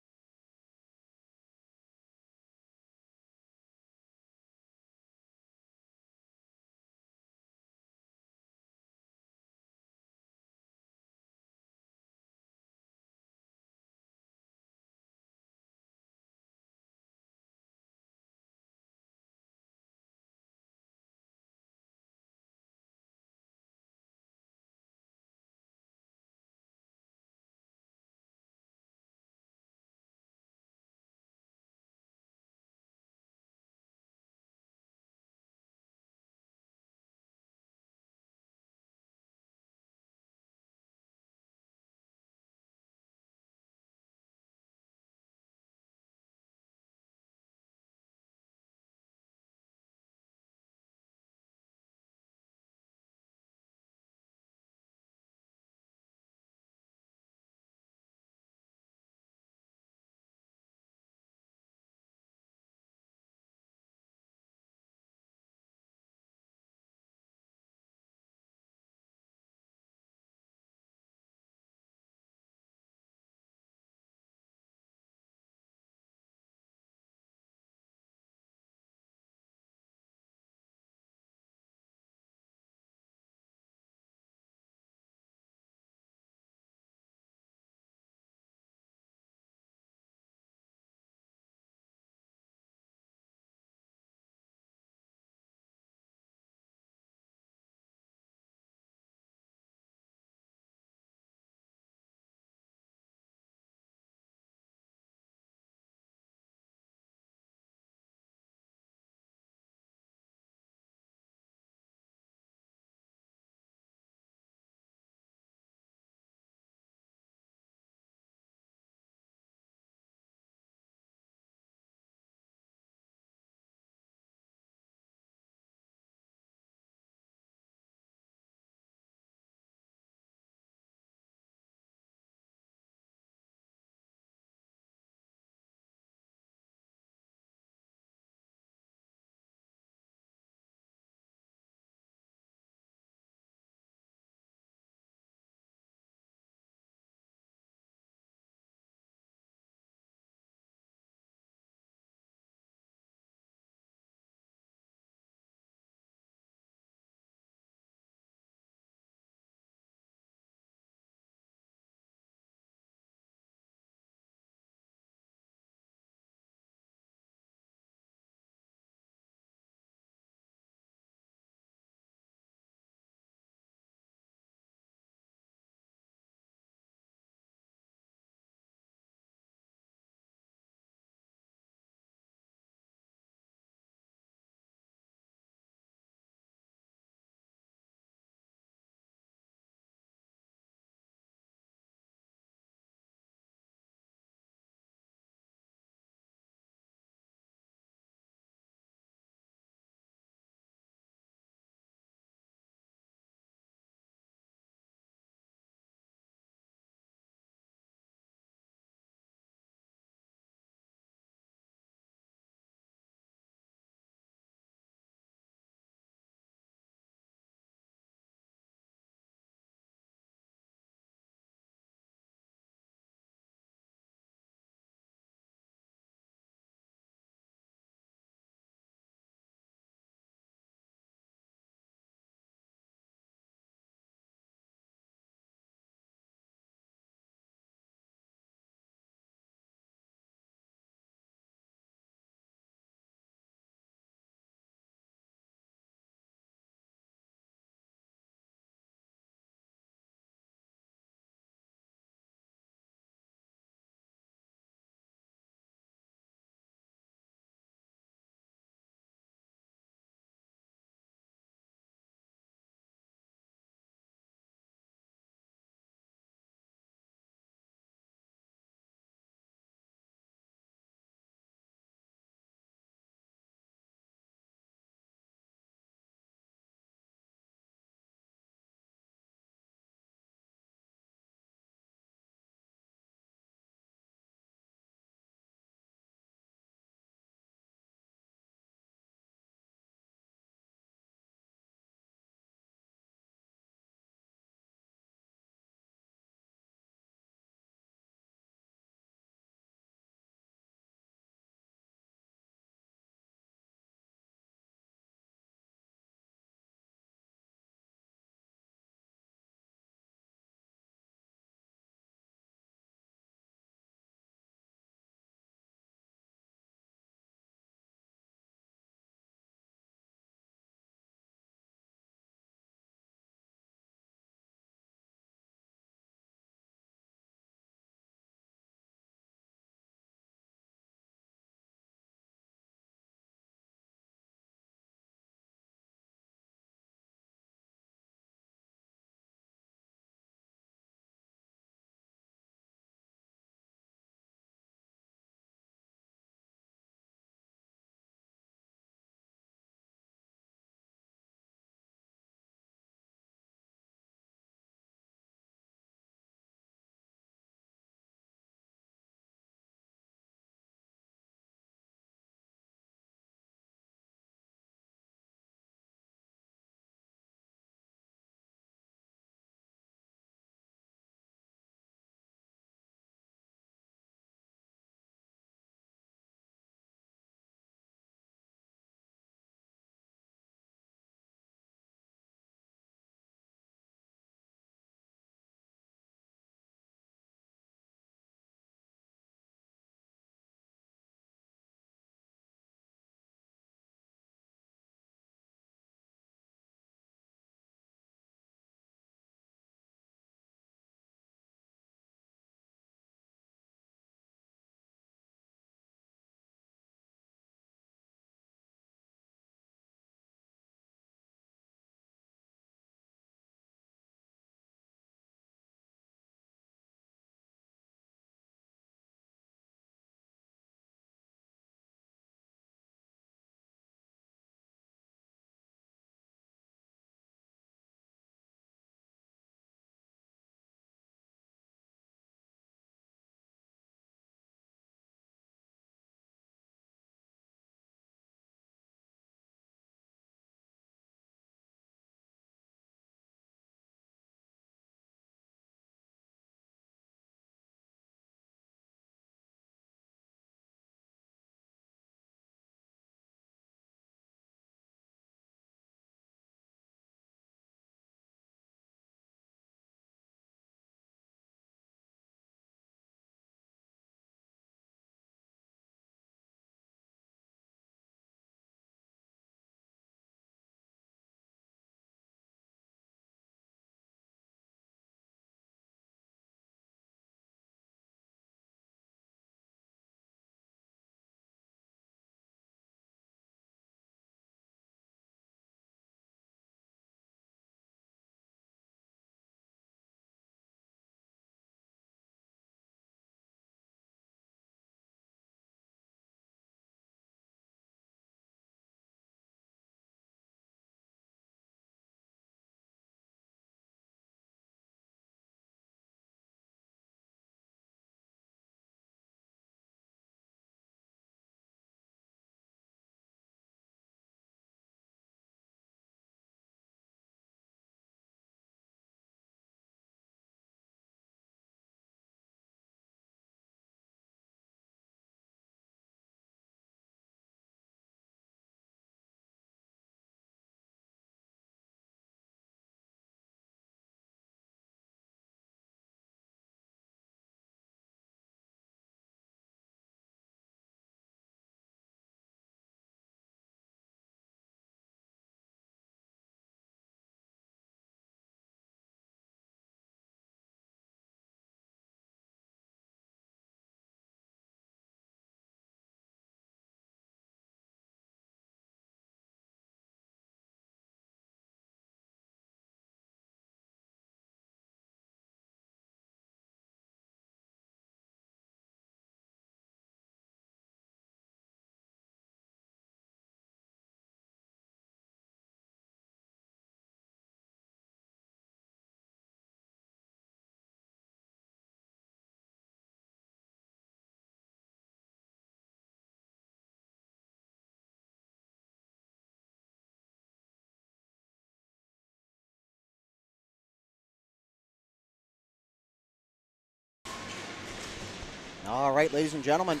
A: All right, ladies and gentlemen,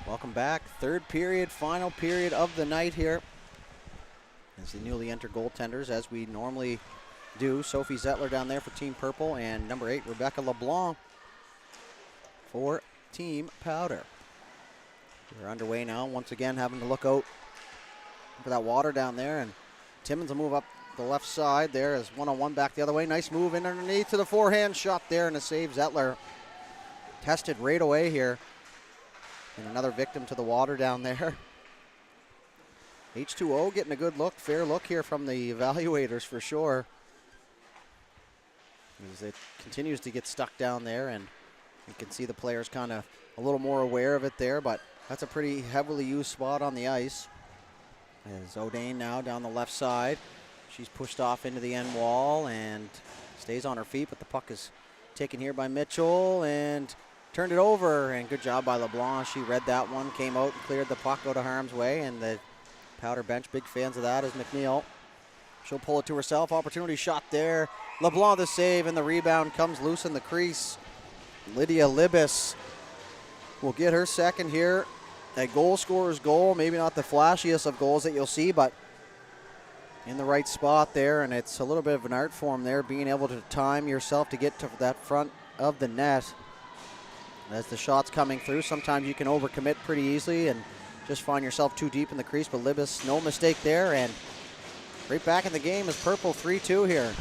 A: welcome back. Third period, final period of the night here. As the newly entered goaltenders, as we normally do. Sophie Zettler down there for Team Purple, and number 8, Rebecca LeBlanc for Team Powder. We're underway now, once again having to look out for that water down there, and Timmins will move up the left side there as one-on-one back the other way. Nice move in underneath to the forehand shot there, and a save. Zettler tested right away here. And another victim to the water down there. H2O getting a good look, fair look here from the evaluators for sure. As it continues to get stuck down there, and you can see the players kind of a little more aware of it there, but that's a pretty heavily used spot on the ice. As O'Dane now down the left side. She's pushed off into the end wall and stays on her feet, but the puck is taken here by Mitchell and turned it over, and good job by LeBlanc. She read that one, came out and cleared the puck out of harm's way, and the Powder bench, big fans of that, is McNeil. She'll pull it to herself. Opportunity shot there. LeBlanc the save, and the rebound comes loose in the crease. Lydia Libis will get her second here. A goal scorer's goal, maybe not the flashiest of goals that you'll see, but in the right spot there, and it's a little bit of an art form there, being able to time yourself to get to that front of the net. As the shot's coming through, sometimes you can overcommit pretty easily and just find yourself too deep in the crease, but Libis, no mistake there, and right back in the game is Purple 3-2 here.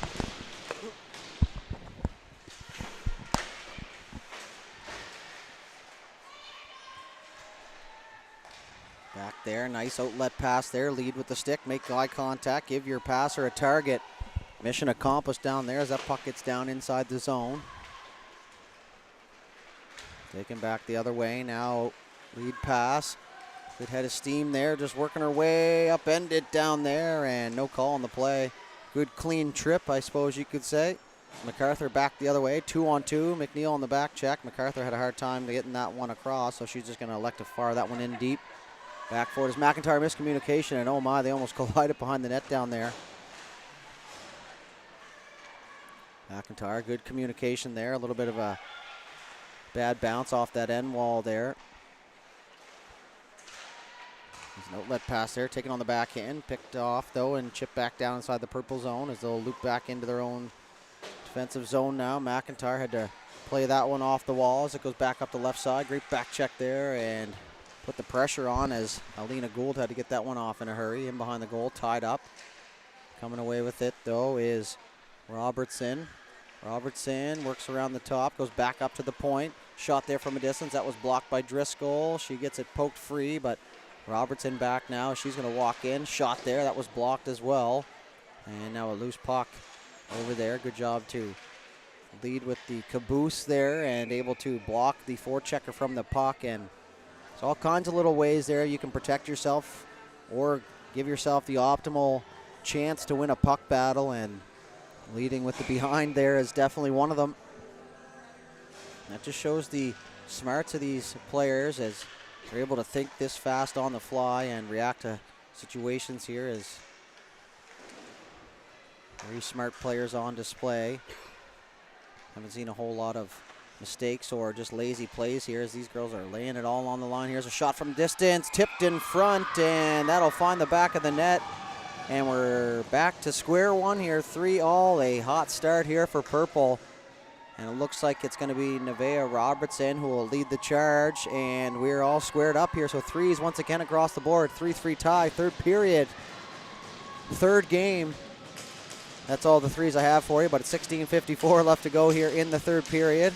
A: Back there, nice outlet pass there, lead with the stick, make eye contact, give your passer a target. Mission accomplished down there as that puck gets down inside the zone. Taken back the other way, now lead pass. Good head of steam there, just working her way, upended down there, and no call on the play. Good clean trip, I suppose you could say. MacArthur back the other way, 2-on-2. McNeil on the back check. MacArthur had a hard time getting that one across, so she's just going to elect to fire that one in deep. Back forward is McIntyre, miscommunication, and oh my, they almost collided behind the net down there. McIntyre, good communication there, a little bit of a bad bounce off that end wall there. There's an outlet pass there, taken on the backhand, picked off though, and chipped back down inside the Purple zone as they'll loop back into their own defensive zone now. McIntyre had to play that one off the wall as it goes back up the left side. Great back check there and put the pressure on as Alina Gould had to get that one off in a hurry. In behind the goal, tied up. Coming away with it though is Robertson. Robertson works around the top, goes back up to the point. Shot there from a distance. That was blocked by Driscoll. She gets it poked free, but Robertson back now. She's going to walk in. Shot there. That was blocked as well. And now a loose puck over there. Good job to lead with the caboose there and able to block the forechecker from the puck. And there's all kinds of little ways there you can protect yourself or give yourself the optimal chance to win a puck battle. And leading with the behind there is definitely one of them. That just shows the smarts of these players as they're able to think this fast on the fly and react to situations here as very smart players on display. Haven't seen a whole lot of mistakes or just lazy plays here as these girls are laying it all on the line. Here's a shot from distance, tipped in front, and that'll find the back of the net. And we're back to square one here, 3-all. A hot start here for Purple. And it looks like it's going to be Nevaeh Robertson who will lead the charge. And we're all squared up here. So threes once again across the board. 3-3 tie, third period. Third game. That's all the threes I have for you. But it's 16:54 left to go here in the third period.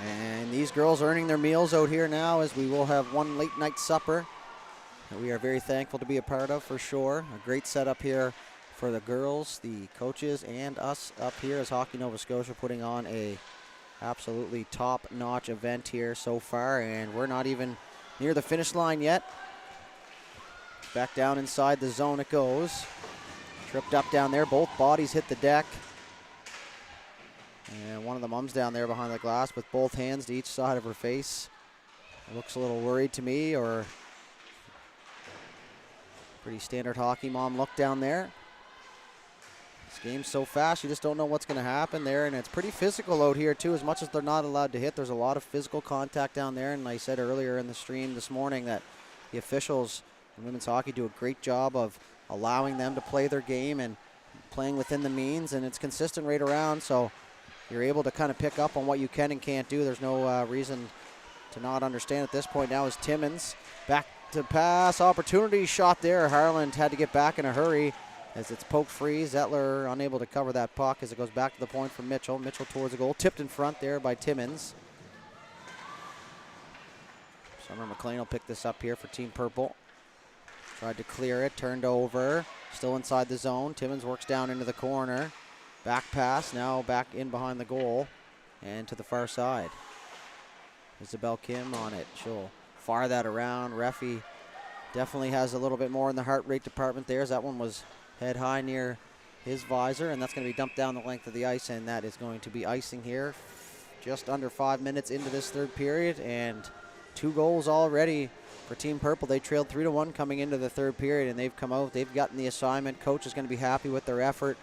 A: And these girls earning their meals out here now as we will have one late night supper that we are very thankful to be a part of for sure. A great setup here for the girls, the coaches, and us up here as Hockey Nova Scotia putting on a absolutely top-notch event here so far, and we're not even near the finish line yet. Back down inside the zone it goes. Tripped up down there, both bodies hit the deck. And one of the mums down there behind the glass with both hands to each side of her face. Looks a little worried to me, or pretty standard hockey mom look down there. This game's so fast, you just don't know what's going to happen there, and it's pretty physical out here too. As much as they're not allowed to hit, there's a lot of physical contact down there, and I said earlier in the stream this morning that the officials in women's hockey do a great job of allowing them to play their game and playing within the means, and it's consistent right around, so you're able to kind of pick up on what you can and can't do. There's no reason to not understand at this point. Now is Timmins back to pass opportunity, shot there. Harland had to get back in a hurry as it's poked free. Zettler unable to cover that puck as it goes back to the point for Mitchell. Mitchell towards the goal, tipped in front there by Timmins. Summer McLean will pick this up here for Team Purple. Tried to clear it, turned over, still inside the zone. Timmins works down into the corner. Back pass, now back in behind the goal and to the far side. Isabel Kim on it. She'll fire that around. Refi definitely has a little bit more in the heart rate department there, as that one was head high near his visor, and that's going to be dumped down the length of the ice, and that is going to be icing here. Just under 5 minutes into this third period, and 2 goals already for Team Purple. They trailed 3-1 coming into the third period, and they've come out. They've gotten the assignment. Coach is going to be happy with their effort.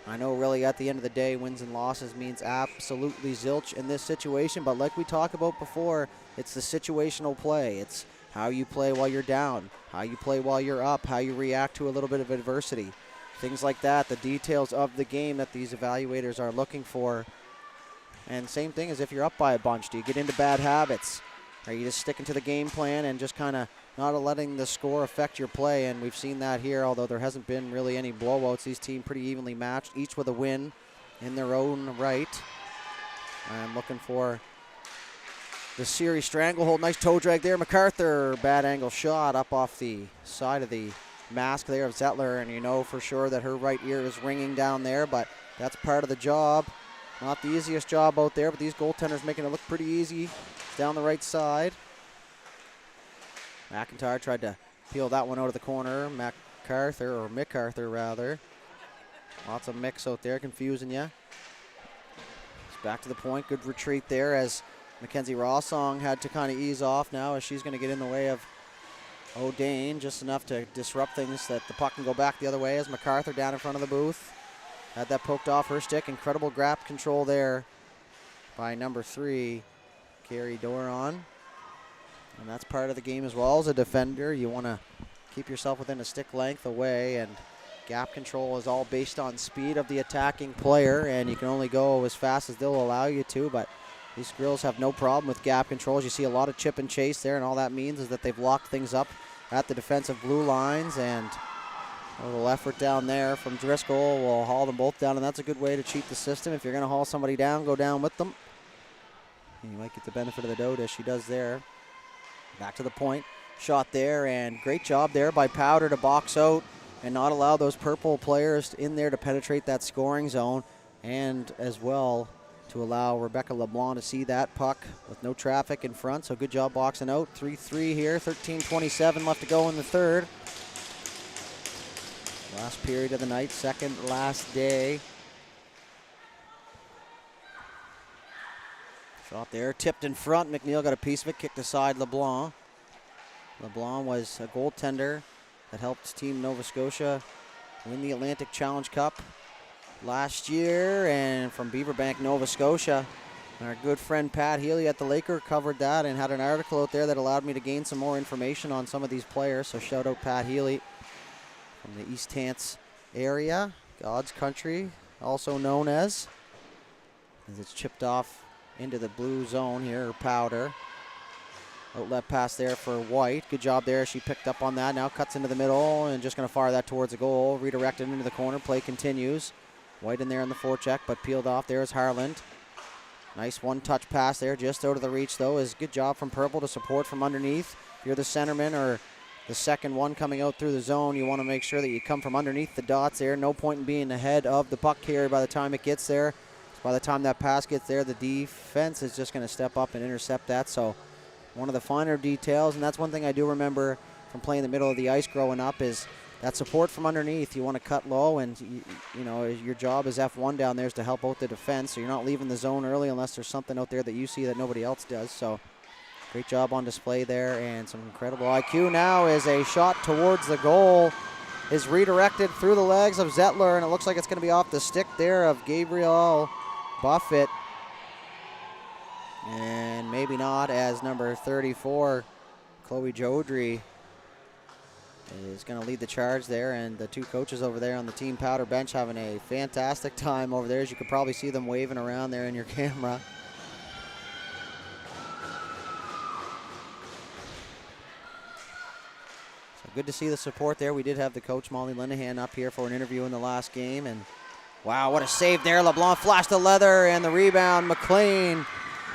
A: I know really at the end of the day, wins and losses means absolutely zilch in this situation, but like we talked about before, it's the situational play. It's how you play while you're down, how you play while you're up, how you react to a little bit of adversity. Things like that, the details of the game that these evaluators are looking for. And same thing as if you're up by a bunch. Do you get into bad habits? Are you just sticking to the game plan and just kind of not letting the score affect your play? And we've seen that here, although there hasn't been really any blowouts. These teams pretty evenly matched, each with a win in their own right. I'm looking for the series stranglehold. Nice toe drag there. MacArthur, bad angle shot up off the side of the mask there of Zettler, and you know for sure that her right ear is ringing down there, but that's part of the job. Not the easiest job out there, but these goaltenders making it look pretty easy. Down the right side. McIntyre tried to peel that one out of the corner. MacArthur rather. Lots of mix out there, confusing you. It's back to the point. Good retreat there as Mackenzie Rossong had to kind of ease off now as she's going to get in the way of O'Dane, just enough to disrupt things that the puck can go back the other way as MacArthur down in front of the booth. Had that poked off her stick. Incredible grab control there by number 3. Carrie Doron, and that's part of the game as well. As a defender, you want to keep yourself within a stick length away, and gap control is all based on speed of the attacking player, and you can only go as fast as they'll allow you to, but these girls have no problem with gap controls. You see a lot of chip and chase there, and all that means is that they've locked things up at the defensive blue lines, and a little effort down there from Driscoll will haul them both down, and that's a good way to cheat the system. If you're going to haul somebody down, go down with them. You might get the benefit of the doubt as she does there. Back to the point. Shot there, and great job there by Powder to box out and not allow those Purple players in there to penetrate that scoring zone, and as well to allow Rebecca LeBlanc to see that puck with no traffic in front. So good job boxing out. 3-3 here, 13:27 left to go in the third. Last period of the night, second last day. Shot there, tipped in front. McNeil got a piece of it, kicked aside LeBlanc. LeBlanc was a goaltender that helped Team Nova Scotia win the Atlantic Challenge Cup last year, and from Beaverbank, Nova Scotia. Our good friend Pat Healy at the Laker covered that and had an article out there that allowed me to gain some more information on some of these players. So shout out Pat Healy from the East Hants area, God's country, also known as it's chipped off into the blue zone here, Powder. Outlet pass there for White. Good job there. She picked up on that. Now cuts into the middle and just going to fire that towards the goal. Redirected into the corner. Play continues. White in there in the forecheck, but peeled off. There's Harland. Nice one-touch pass there. Just out of the reach, though, is good job from Purple to support from underneath. If you're the centerman or the second one coming out through the zone, you want to make sure that you come from underneath the dots there. No point in being ahead of the puck carrier by the time it gets there. By the time that pass gets there, the defense is just going to step up and intercept that. So one of the finer details, and that's one thing I do remember from playing the middle of the ice growing up, is that support from underneath. You want to cut low, and you know your job as F1 down there is to help out the defense, so you're not leaving the zone early unless there's something out there that you see that nobody else does. So great job on display there, and some incredible IQ. Now is a shot towards the goal is redirected through the legs of Zettler, and it looks like it's going to be off the stick there of Gabriel Buffett. And maybe not, as number 34, Chloe Jodry, is going to lead the charge there, and the two coaches over there on the Team Powder bench having a fantastic time over there, as you could probably see them waving around there in your camera. So good to see the support there. We did have the coach, Molly Linehan, up here for an interview in the last game, and wow, what a save there. LeBlanc flashed the leather, and the rebound, McLean,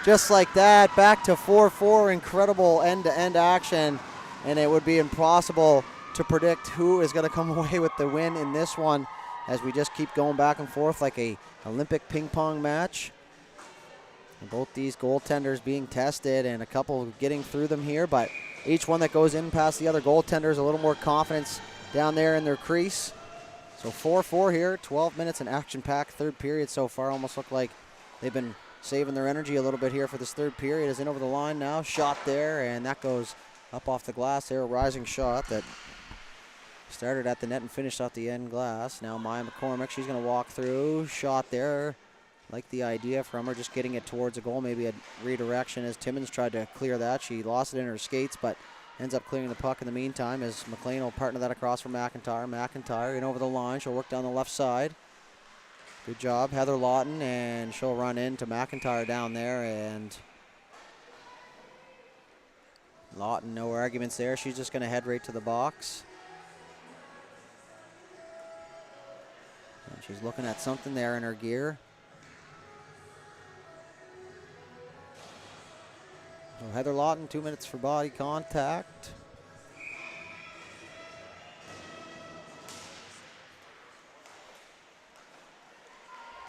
A: just like that, back to 4-4, incredible end-to-end action, and it would be impossible to predict who is going to come away with the win in this one, as we just keep going back and forth like a Olympic ping pong match. And both these goaltenders being tested, and a couple getting through them here, but each one that goes in past the other goaltenders, a little more confidence down there in their crease. So 4-4 here, 12 minutes in action-packed third period so far. Almost look like they've been saving their energy a little bit here for this third period. Is in over the line now, shot there, and that goes up off the glass there, a rising shot that started at the net and finished off the end glass. Now Maya McCormick, she's going to walk through, shot there. Like the idea from her, just getting it towards a goal, maybe a redirection as Timmins tried to clear that. She lost it in her skates, but ends up clearing the puck in the meantime, as McLean will partner that across for McIntyre. McIntyre in over the line, she'll work down the left side. Good job, Heather Lawton, and she'll run into McIntyre down there, and Lawton, no arguments there. She's just going to head right to the box. And she's looking at something there in her gear. So Heather Lawton, 2 minutes for body contact.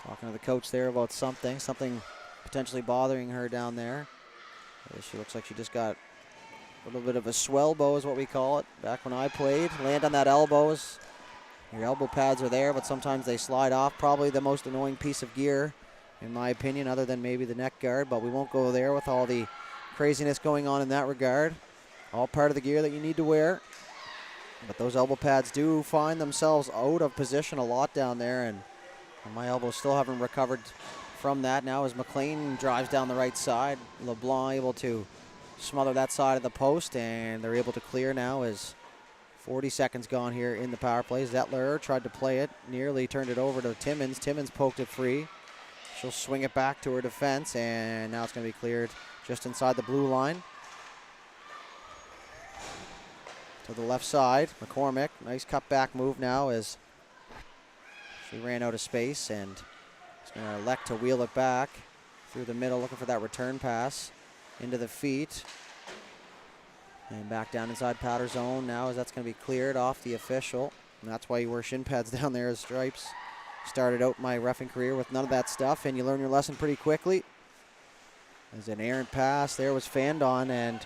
A: Talking to the coach there about something potentially bothering her down there. She looks like she just got a little bit of a swell bow is what we call it. Back when I played, land on that elbow. Your elbow pads are there, but sometimes they slide off. Probably the most annoying piece of gear, in my opinion, other than maybe the neck guard, but we won't go there with all the craziness going on in that regard. All part of the gear that you need to wear. But those elbow pads do find themselves out of position a lot down there, and my elbows still haven't recovered from that. Now as McLean drives down the right side, LeBlanc able to smother that side of the post, and they're able to clear now as 40 seconds gone here in the power play. Zettler tried to play it, nearly turned it over to Timmins. Timmins poked it free. She'll swing it back to her defense, and now it's going to be cleared just inside the blue line. To the left side, McCormick, nice cut back move now as she ran out of space, and is going to elect to wheel it back through the middle, looking for that return pass into the feet. And back down inside powder zone now, as that's going to be cleared off the official. And that's why you wear shin pads down there as stripes. Started out my reffing career with none of that stuff, and you learn your lesson pretty quickly. As an errant pass there was fanned on, and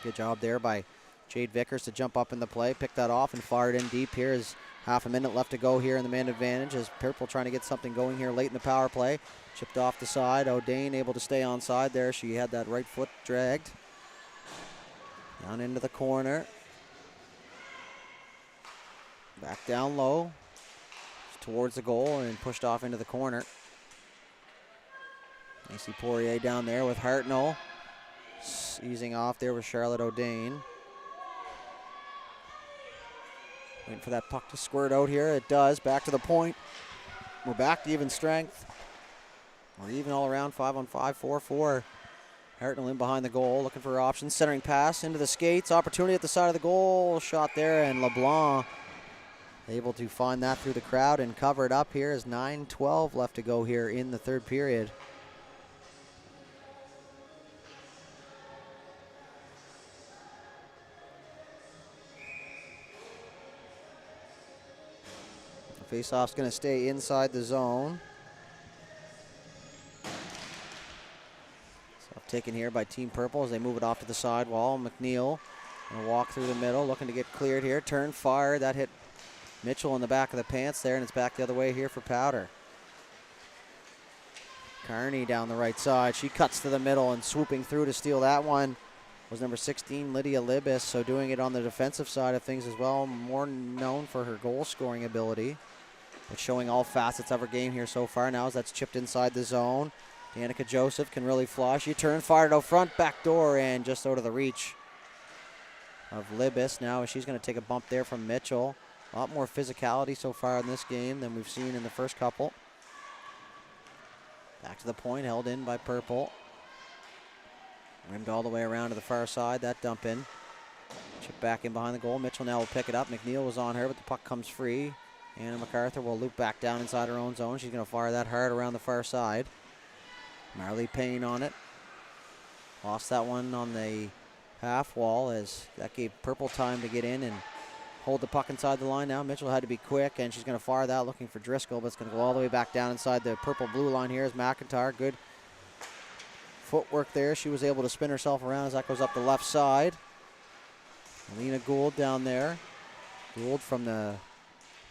A: good job there by Jade Vickers to jump up in the play, pick that off and fire it in deep. Here is half a minute left to go here in the man advantage, as Purple trying to get something going here late in the power play. Chipped off the side. O'Dane able to stay onside there. She had that right foot dragged. Down into the corner. Back down low. Towards the goal and pushed off into the corner. Macy Poirier down there with Hartnell. Easing off there with Charlotte O'Dane. Waiting for that puck to squirt out here. It does. Back to the point. We're back to even strength. We're even all around, 5-on-5, 4-4. Hartnell in behind the goal, looking for options. Centering pass into the skates. Opportunity at the side of the goal. Shot there, and LeBlanc able to find that through the crowd and cover it up here as 9:12 left to go here in the third period. The faceoff's going to stay inside the zone. Taken here by Team Purple as they move it off to the sidewall. McNeil going to walk through the middle, looking to get cleared here. Turn, fire. That hit Mitchell in the back of the pants there, and it's back the other way here for Powder. Carney down the right side. She cuts to the middle and swooping through to steal that one was number 16, Lydia Libis, so doing it on the defensive side of things as well, more known for her goal-scoring ability, but showing all facets of her game here so far now as that's chipped inside the zone. Danica Joseph can really fly. She turned, fired out front, back door, and just out of the reach of Libis. Now she's going to take a bump there from Mitchell. A lot more physicality so far in this game than we've seen in the first couple. Back to the point, held in by Purple. Rimmed all the way around to the far side, that dump in. Chip back in behind the goal. Mitchell now will pick it up. McNeil was on her, but the puck comes free. Anna MacArthur will loop back down inside her own zone. She's going to fire that hard around the far side. Marley Payne on it. Lost that one on the half wall as that gave Purple time to get in and hold the puck inside the line now. Mitchell had to be quick, and she's going to fire that looking for Driscoll, but it's going to go all the way back down inside the purple-blue line here as McIntyre. Good footwork there. She was able to spin herself around as that goes up the left side. Alina Gould down there. Gould from the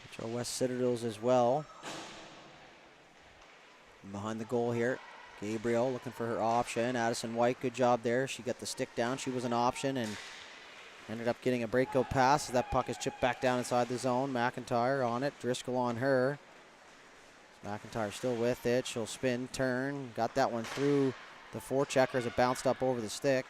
A: Metro West Citadels as well. And behind the goal here, Gabriel looking for her option. Addison White, good job there. She got the stick down. She was an option and ended up getting a breakout pass as that puck is chipped back down inside the zone. McIntyre on it. Driscoll on her. McIntyre still with it. She'll spin, turn. Got that one through the forechecker as it bounced up over the stick.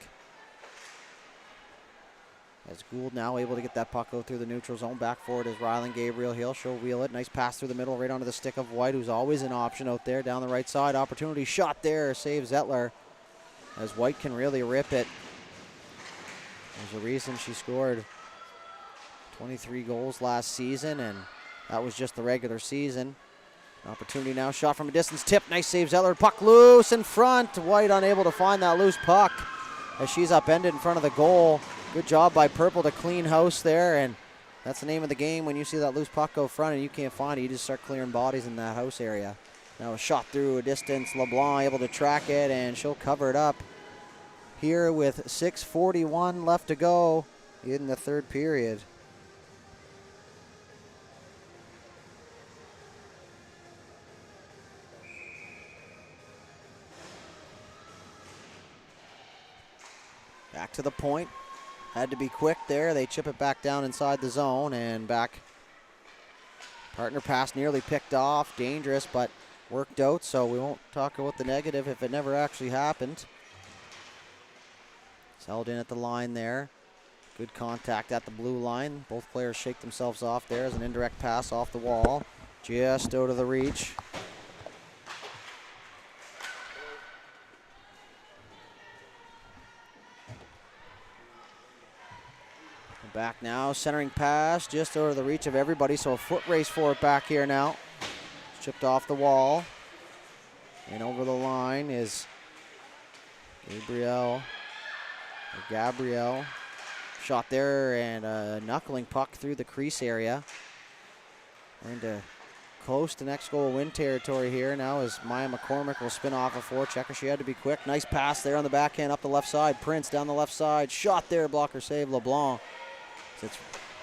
A: As Gould now able to get that puck out through the neutral zone. Back forward is Rylan Gabriel Hill. She'll wheel it. Nice pass through the middle right onto the stick of White, who's always an option out there. Down the right side. Opportunity shot there. Save Zettler. As White can really rip it. There's a reason she scored 23 goals last season, and that was just the regular season. Opportunity now, shot from a distance, tip, nice save Zettler, puck loose in front. White unable to find that loose puck as she's upended in front of the goal. Good job by Purple to clean house there, and that's the name of the game. When you see that loose puck go front and you can't find it, you just start clearing bodies in that house area. Now a shot through a distance, LeBlanc able to track it, and she'll cover it up here with 6:41 left to go in the third period. Back to the point. Had to be quick there. They chip it back down inside the zone and back. Partner pass nearly picked off. Dangerous, but worked out, so we won't talk about the negative if it never actually happened. It's held in at the line there. Good contact at the blue line. Both players shake themselves off there as an indirect pass off the wall. Just out of the reach. Back now, centering pass, just out of the reach of everybody, so a foot race for it back here now. Chipped off the wall. And over the line is Gabrielle. Shot there, and a knuckling puck through the crease area. And close to next goal win territory here now as Maya McCormick will spin off a forechecker. She had to be quick. Nice pass there on the backhand up the left side. Prince down the left side. Shot there, blocker save LeBlanc. It's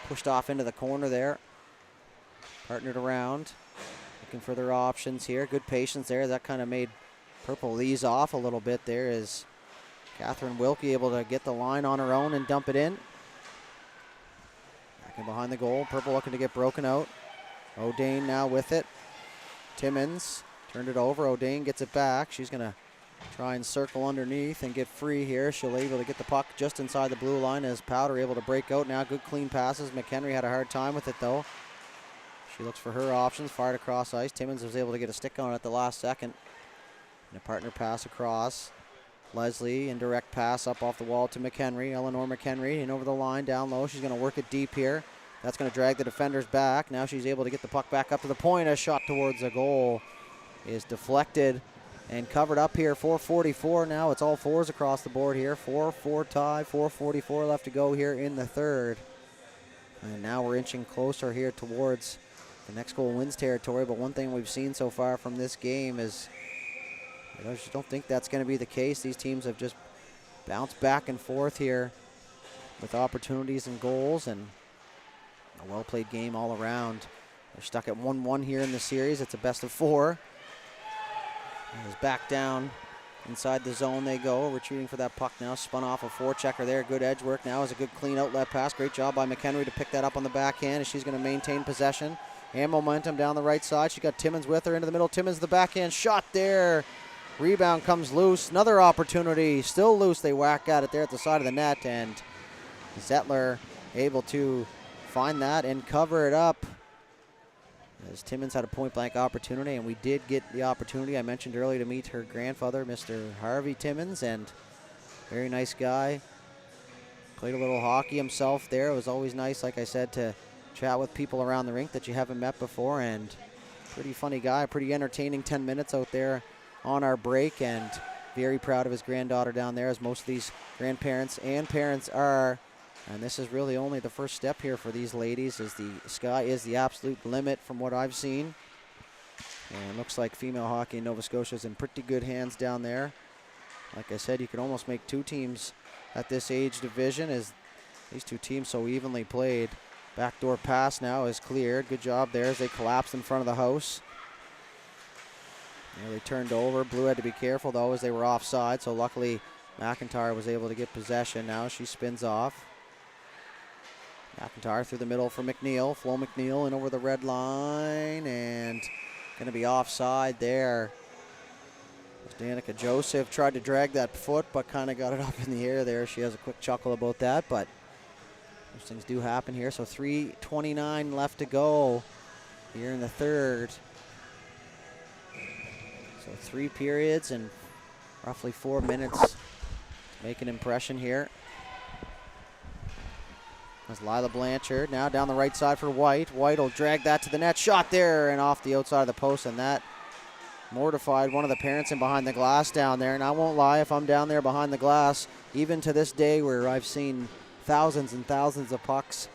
A: pushed off into the corner there. Partnered around. Looking for their options here. Good patience there. That kind of made Purple ease off a little bit there as Catherine Wilkie able to get the line on her own and dump it in. Back in behind the goal. Purple looking to get broken out. O'Dane now with it. Timmons turned it over. O'Dane gets it back. She's going to try and circle underneath and get free here. She'll able to get the puck just inside the blue line as Powder able to break out now. Good clean passes. McHenry had a hard time with it though. She looks for her options. Fired across ice. Timmons was able to get a stick on it at the last second. And a partner pass across. Leslie, indirect pass up off the wall to McHenry. Eleanor McHenry in over the line down low. She's going to work it deep here. That's going to drag the defenders back. Now she's able to get the puck back up to the point. A shot towards the goal is deflected and covered up here. 4:44 now. It's all fours across the board here. 4-4 tie. 4:44 left to go here in the third. And now we're inching closer here towards the next goal wins territory. But one thing we've seen so far from this game is I just don't think that's going to be the case. These teams have just bounced back and forth here with opportunities and goals, and a well-played game all around. They're stuck at 1-1 here in the series. It's a best of 4. Is back down Inside the zone they go, retreating for that puck now. Spun off a forechecker there. Good edge work now is a good clean outlet pass. Great job by McHenry to pick that up on the backhand as she's going to maintain possession and momentum down the right side. She got Timmins with her into the middle. Timmins the backhand shot there. Rebound comes loose. Another opportunity. Still loose. They whack at it there at the side of the net, and Zettler able to find that and cover it up. As Timmins had a point-blank opportunity, and we did get the opportunity I mentioned earlier to meet her grandfather, Mr. Harvey Timmins, and very nice guy. Played a little hockey himself there. It was always nice, like I said, to chat with people around the rink that you haven't met before, and pretty funny guy, pretty entertaining 10 minutes out there on our break, and very proud of his granddaughter down there, as most of these grandparents and parents are. And this is really only the first step here for these ladies, as the sky is the absolute limit from what I've seen. And it looks like female hockey in Nova Scotia is in pretty good hands down there. Like I said, you could almost make two teams at this age division, as these two teams so evenly played. Backdoor pass now is cleared. Good job there as they collapsed in front of the house. They turned over. Blue had to be careful though, as they were offside, so luckily McIntyre was able to get possession. Now she spins off. McIntyre through the middle for McNeil. Flo McNeil in over the red line, and going to be offside there. Danica Joseph tried to drag that foot, but kind of got it up in the air there. She has a quick chuckle about that, but those things do happen here. So 3:29 left to go here in the third. So 3 periods and roughly 4 minutes to make an impression here. That's Lila Blanchard now down the right side for White. White will drag that to the net. Shot there and off the outside of the post, and that mortified one of the parents in behind the glass down there. And I won't lie, if I'm down there behind the glass, even to this day where I've seen thousands and thousands of pucks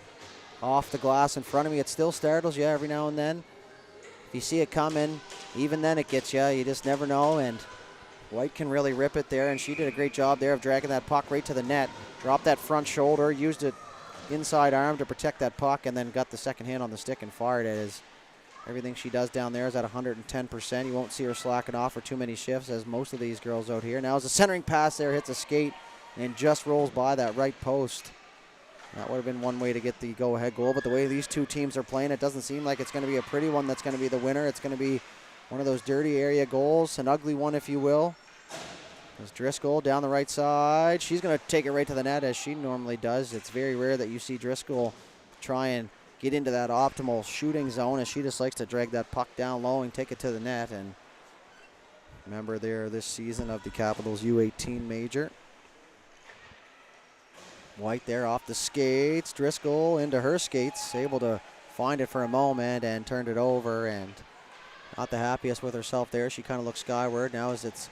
A: off the glass in front of me, it still startles you every now and then. If you see it coming, even then it gets you. You just never know, and White can really rip it there, and she did a great job there of dragging that puck right to the net. Dropped that front shoulder, used it inside arm to protect that puck, and then got the second hand on the stick and fired it. As everything she does down there is at 110%. You won't see her slacking off for too many shifts, as most of these girls out here. Now as a centering pass there, hits a skate and just rolls by that right post. That would have been one way to get the go-ahead goal, but the way these two teams are playing, it doesn't seem like it's going to be a pretty one that's going to be the winner. It's going to be one of those dirty area goals, an ugly one if you will. There's Driscoll down the right side. She's going to take it right to the net, as she normally does. It's very rare that you see Driscoll try and get into that optimal shooting zone, as she just likes to drag that puck down low and take it to the net. And remember, there this season of the Capitals U18 major. White there off the skates. Driscoll into her skates, able to find it for a moment and turned it over, and not the happiest with herself there. She kind of looks skyward now as it's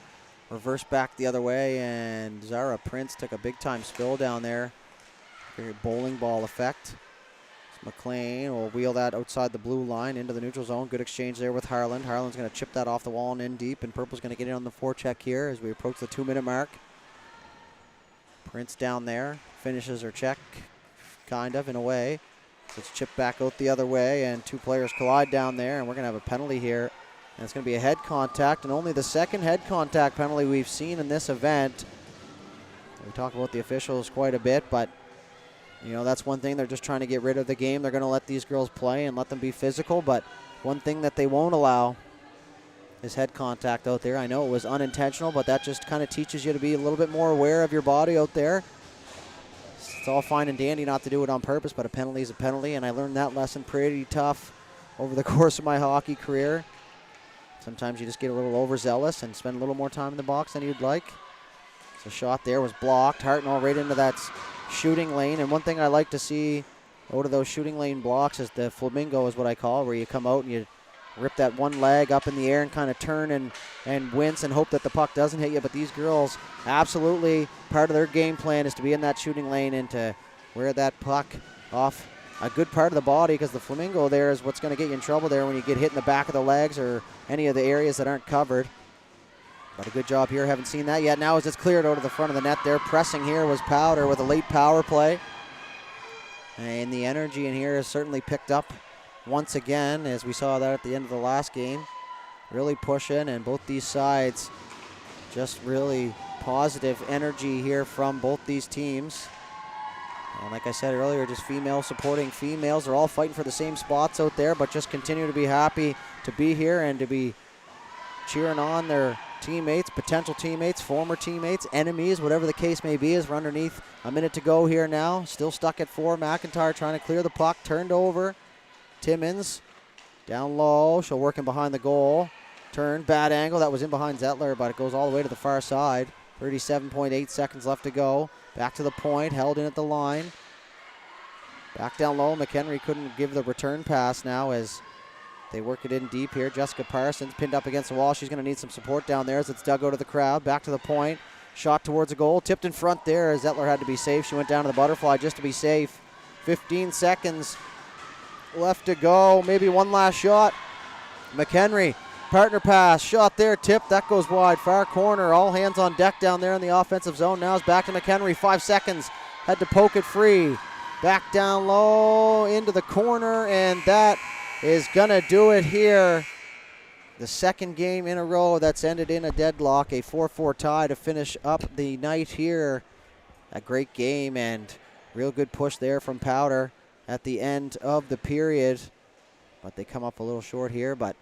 A: reversed back the other way, and Zara Prince took a big-time spill down there. Very bowling ball effect. McLean will wheel that outside the blue line into the neutral zone. Good exchange there with Harland. Harland's going to chip that off the wall and in deep, and Purple's going to get in on the forecheck here as we approach the 2-minute mark. Prince down there finishes her check, kind of, in a way. So it's chipped back out the other way, and two players collide down there, and we're going to have a penalty here. And it's going to be a head contact, and only the second head contact penalty we've seen in this event. We talk about the officials quite a bit, but you know, that's one thing. They're just trying to get rid of the game. They're going to let these girls play and let them be physical, but one thing that they won't allow is head contact out there. I know it was unintentional, but that just kind of teaches you to be a little bit more aware of your body out there. It's all fine and dandy not to do it on purpose, but a penalty is a penalty, and I learned that lesson pretty tough over the course of my hockey career. Sometimes you just get a little overzealous and spend a little more time in the box than you'd like. So shot there was blocked. Hartnell right into that shooting lane. And one thing I like to see out of those shooting lane blocks is the flamingo is what I call, where you come out and you rip that one leg up in the air and kind of turn and wince and hope that the puck doesn't hit you. But these girls, absolutely part of their game plan is to be in that shooting lane and to wear that puck off a good part of the body, because the flamingo there is what's going to get you in trouble there when you get hit in the back of the legs or any of the areas that aren't covered. But a good job here. Haven't seen that yet. Now as it's cleared out of the front of the net there, pressing here was Powder with a late power play. And the energy in here has certainly picked up once again, as we saw that at the end of the last game. Really pushing, and both these sides Just really positive energy here from both these teams. And like I said earlier, just female supporting females. They're all fighting for the same spots out there, but just continue to be happy to be here and to be cheering on their teammates, potential teammates, former teammates, enemies, whatever the case may be, as we're underneath a minute to go here now. Still stuck at 4. McIntyre trying to clear the puck, turned over. Timmins down low. She'll work in behind the goal. Turn, bad angle. That was in behind Zettler, but it goes all the way to the far side. 37.8 seconds left to go. Back to the point, held in at the line. Back down low. McHenry couldn't give the return pass now as they work it in deep here. Jessica Parsons pinned up against the wall. She's going to need some support down there as it's dug out of the crowd. Back to the point. Shot towards a goal. Tipped in front there as Zettler had to be safe. She went down to the butterfly just to be safe. 15 seconds left to go. Maybe one last shot. McHenry. Partner pass, shot there, tipped, that goes wide, far corner, all hands on deck down there in the offensive zone. Now it's back to McHenry, 5 seconds, had to poke it free. Back down low, into the corner, and that is gonna do it here. The second game in a row that's ended in a deadlock, a 4-4 tie to finish up the night here. A great game and real good push there from Powder at the end of the period. But they come up a little short here, but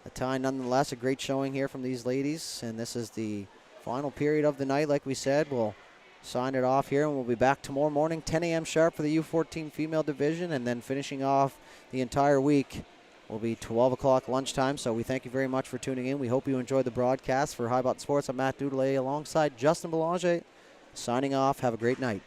A: a tie nonetheless, a great showing here from these ladies. And this is the final period of the night. Like we said, we'll sign it off here, and we'll be back tomorrow morning, 10 a.m. sharp for the U14 female division, and then finishing off the entire week will be 12 o'clock lunchtime. So we thank you very much for tuning in. We hope you enjoyed the broadcast. For Highbot Sports, I'm Matt Dudelet alongside Justin Belanger. Signing off. Have a great night.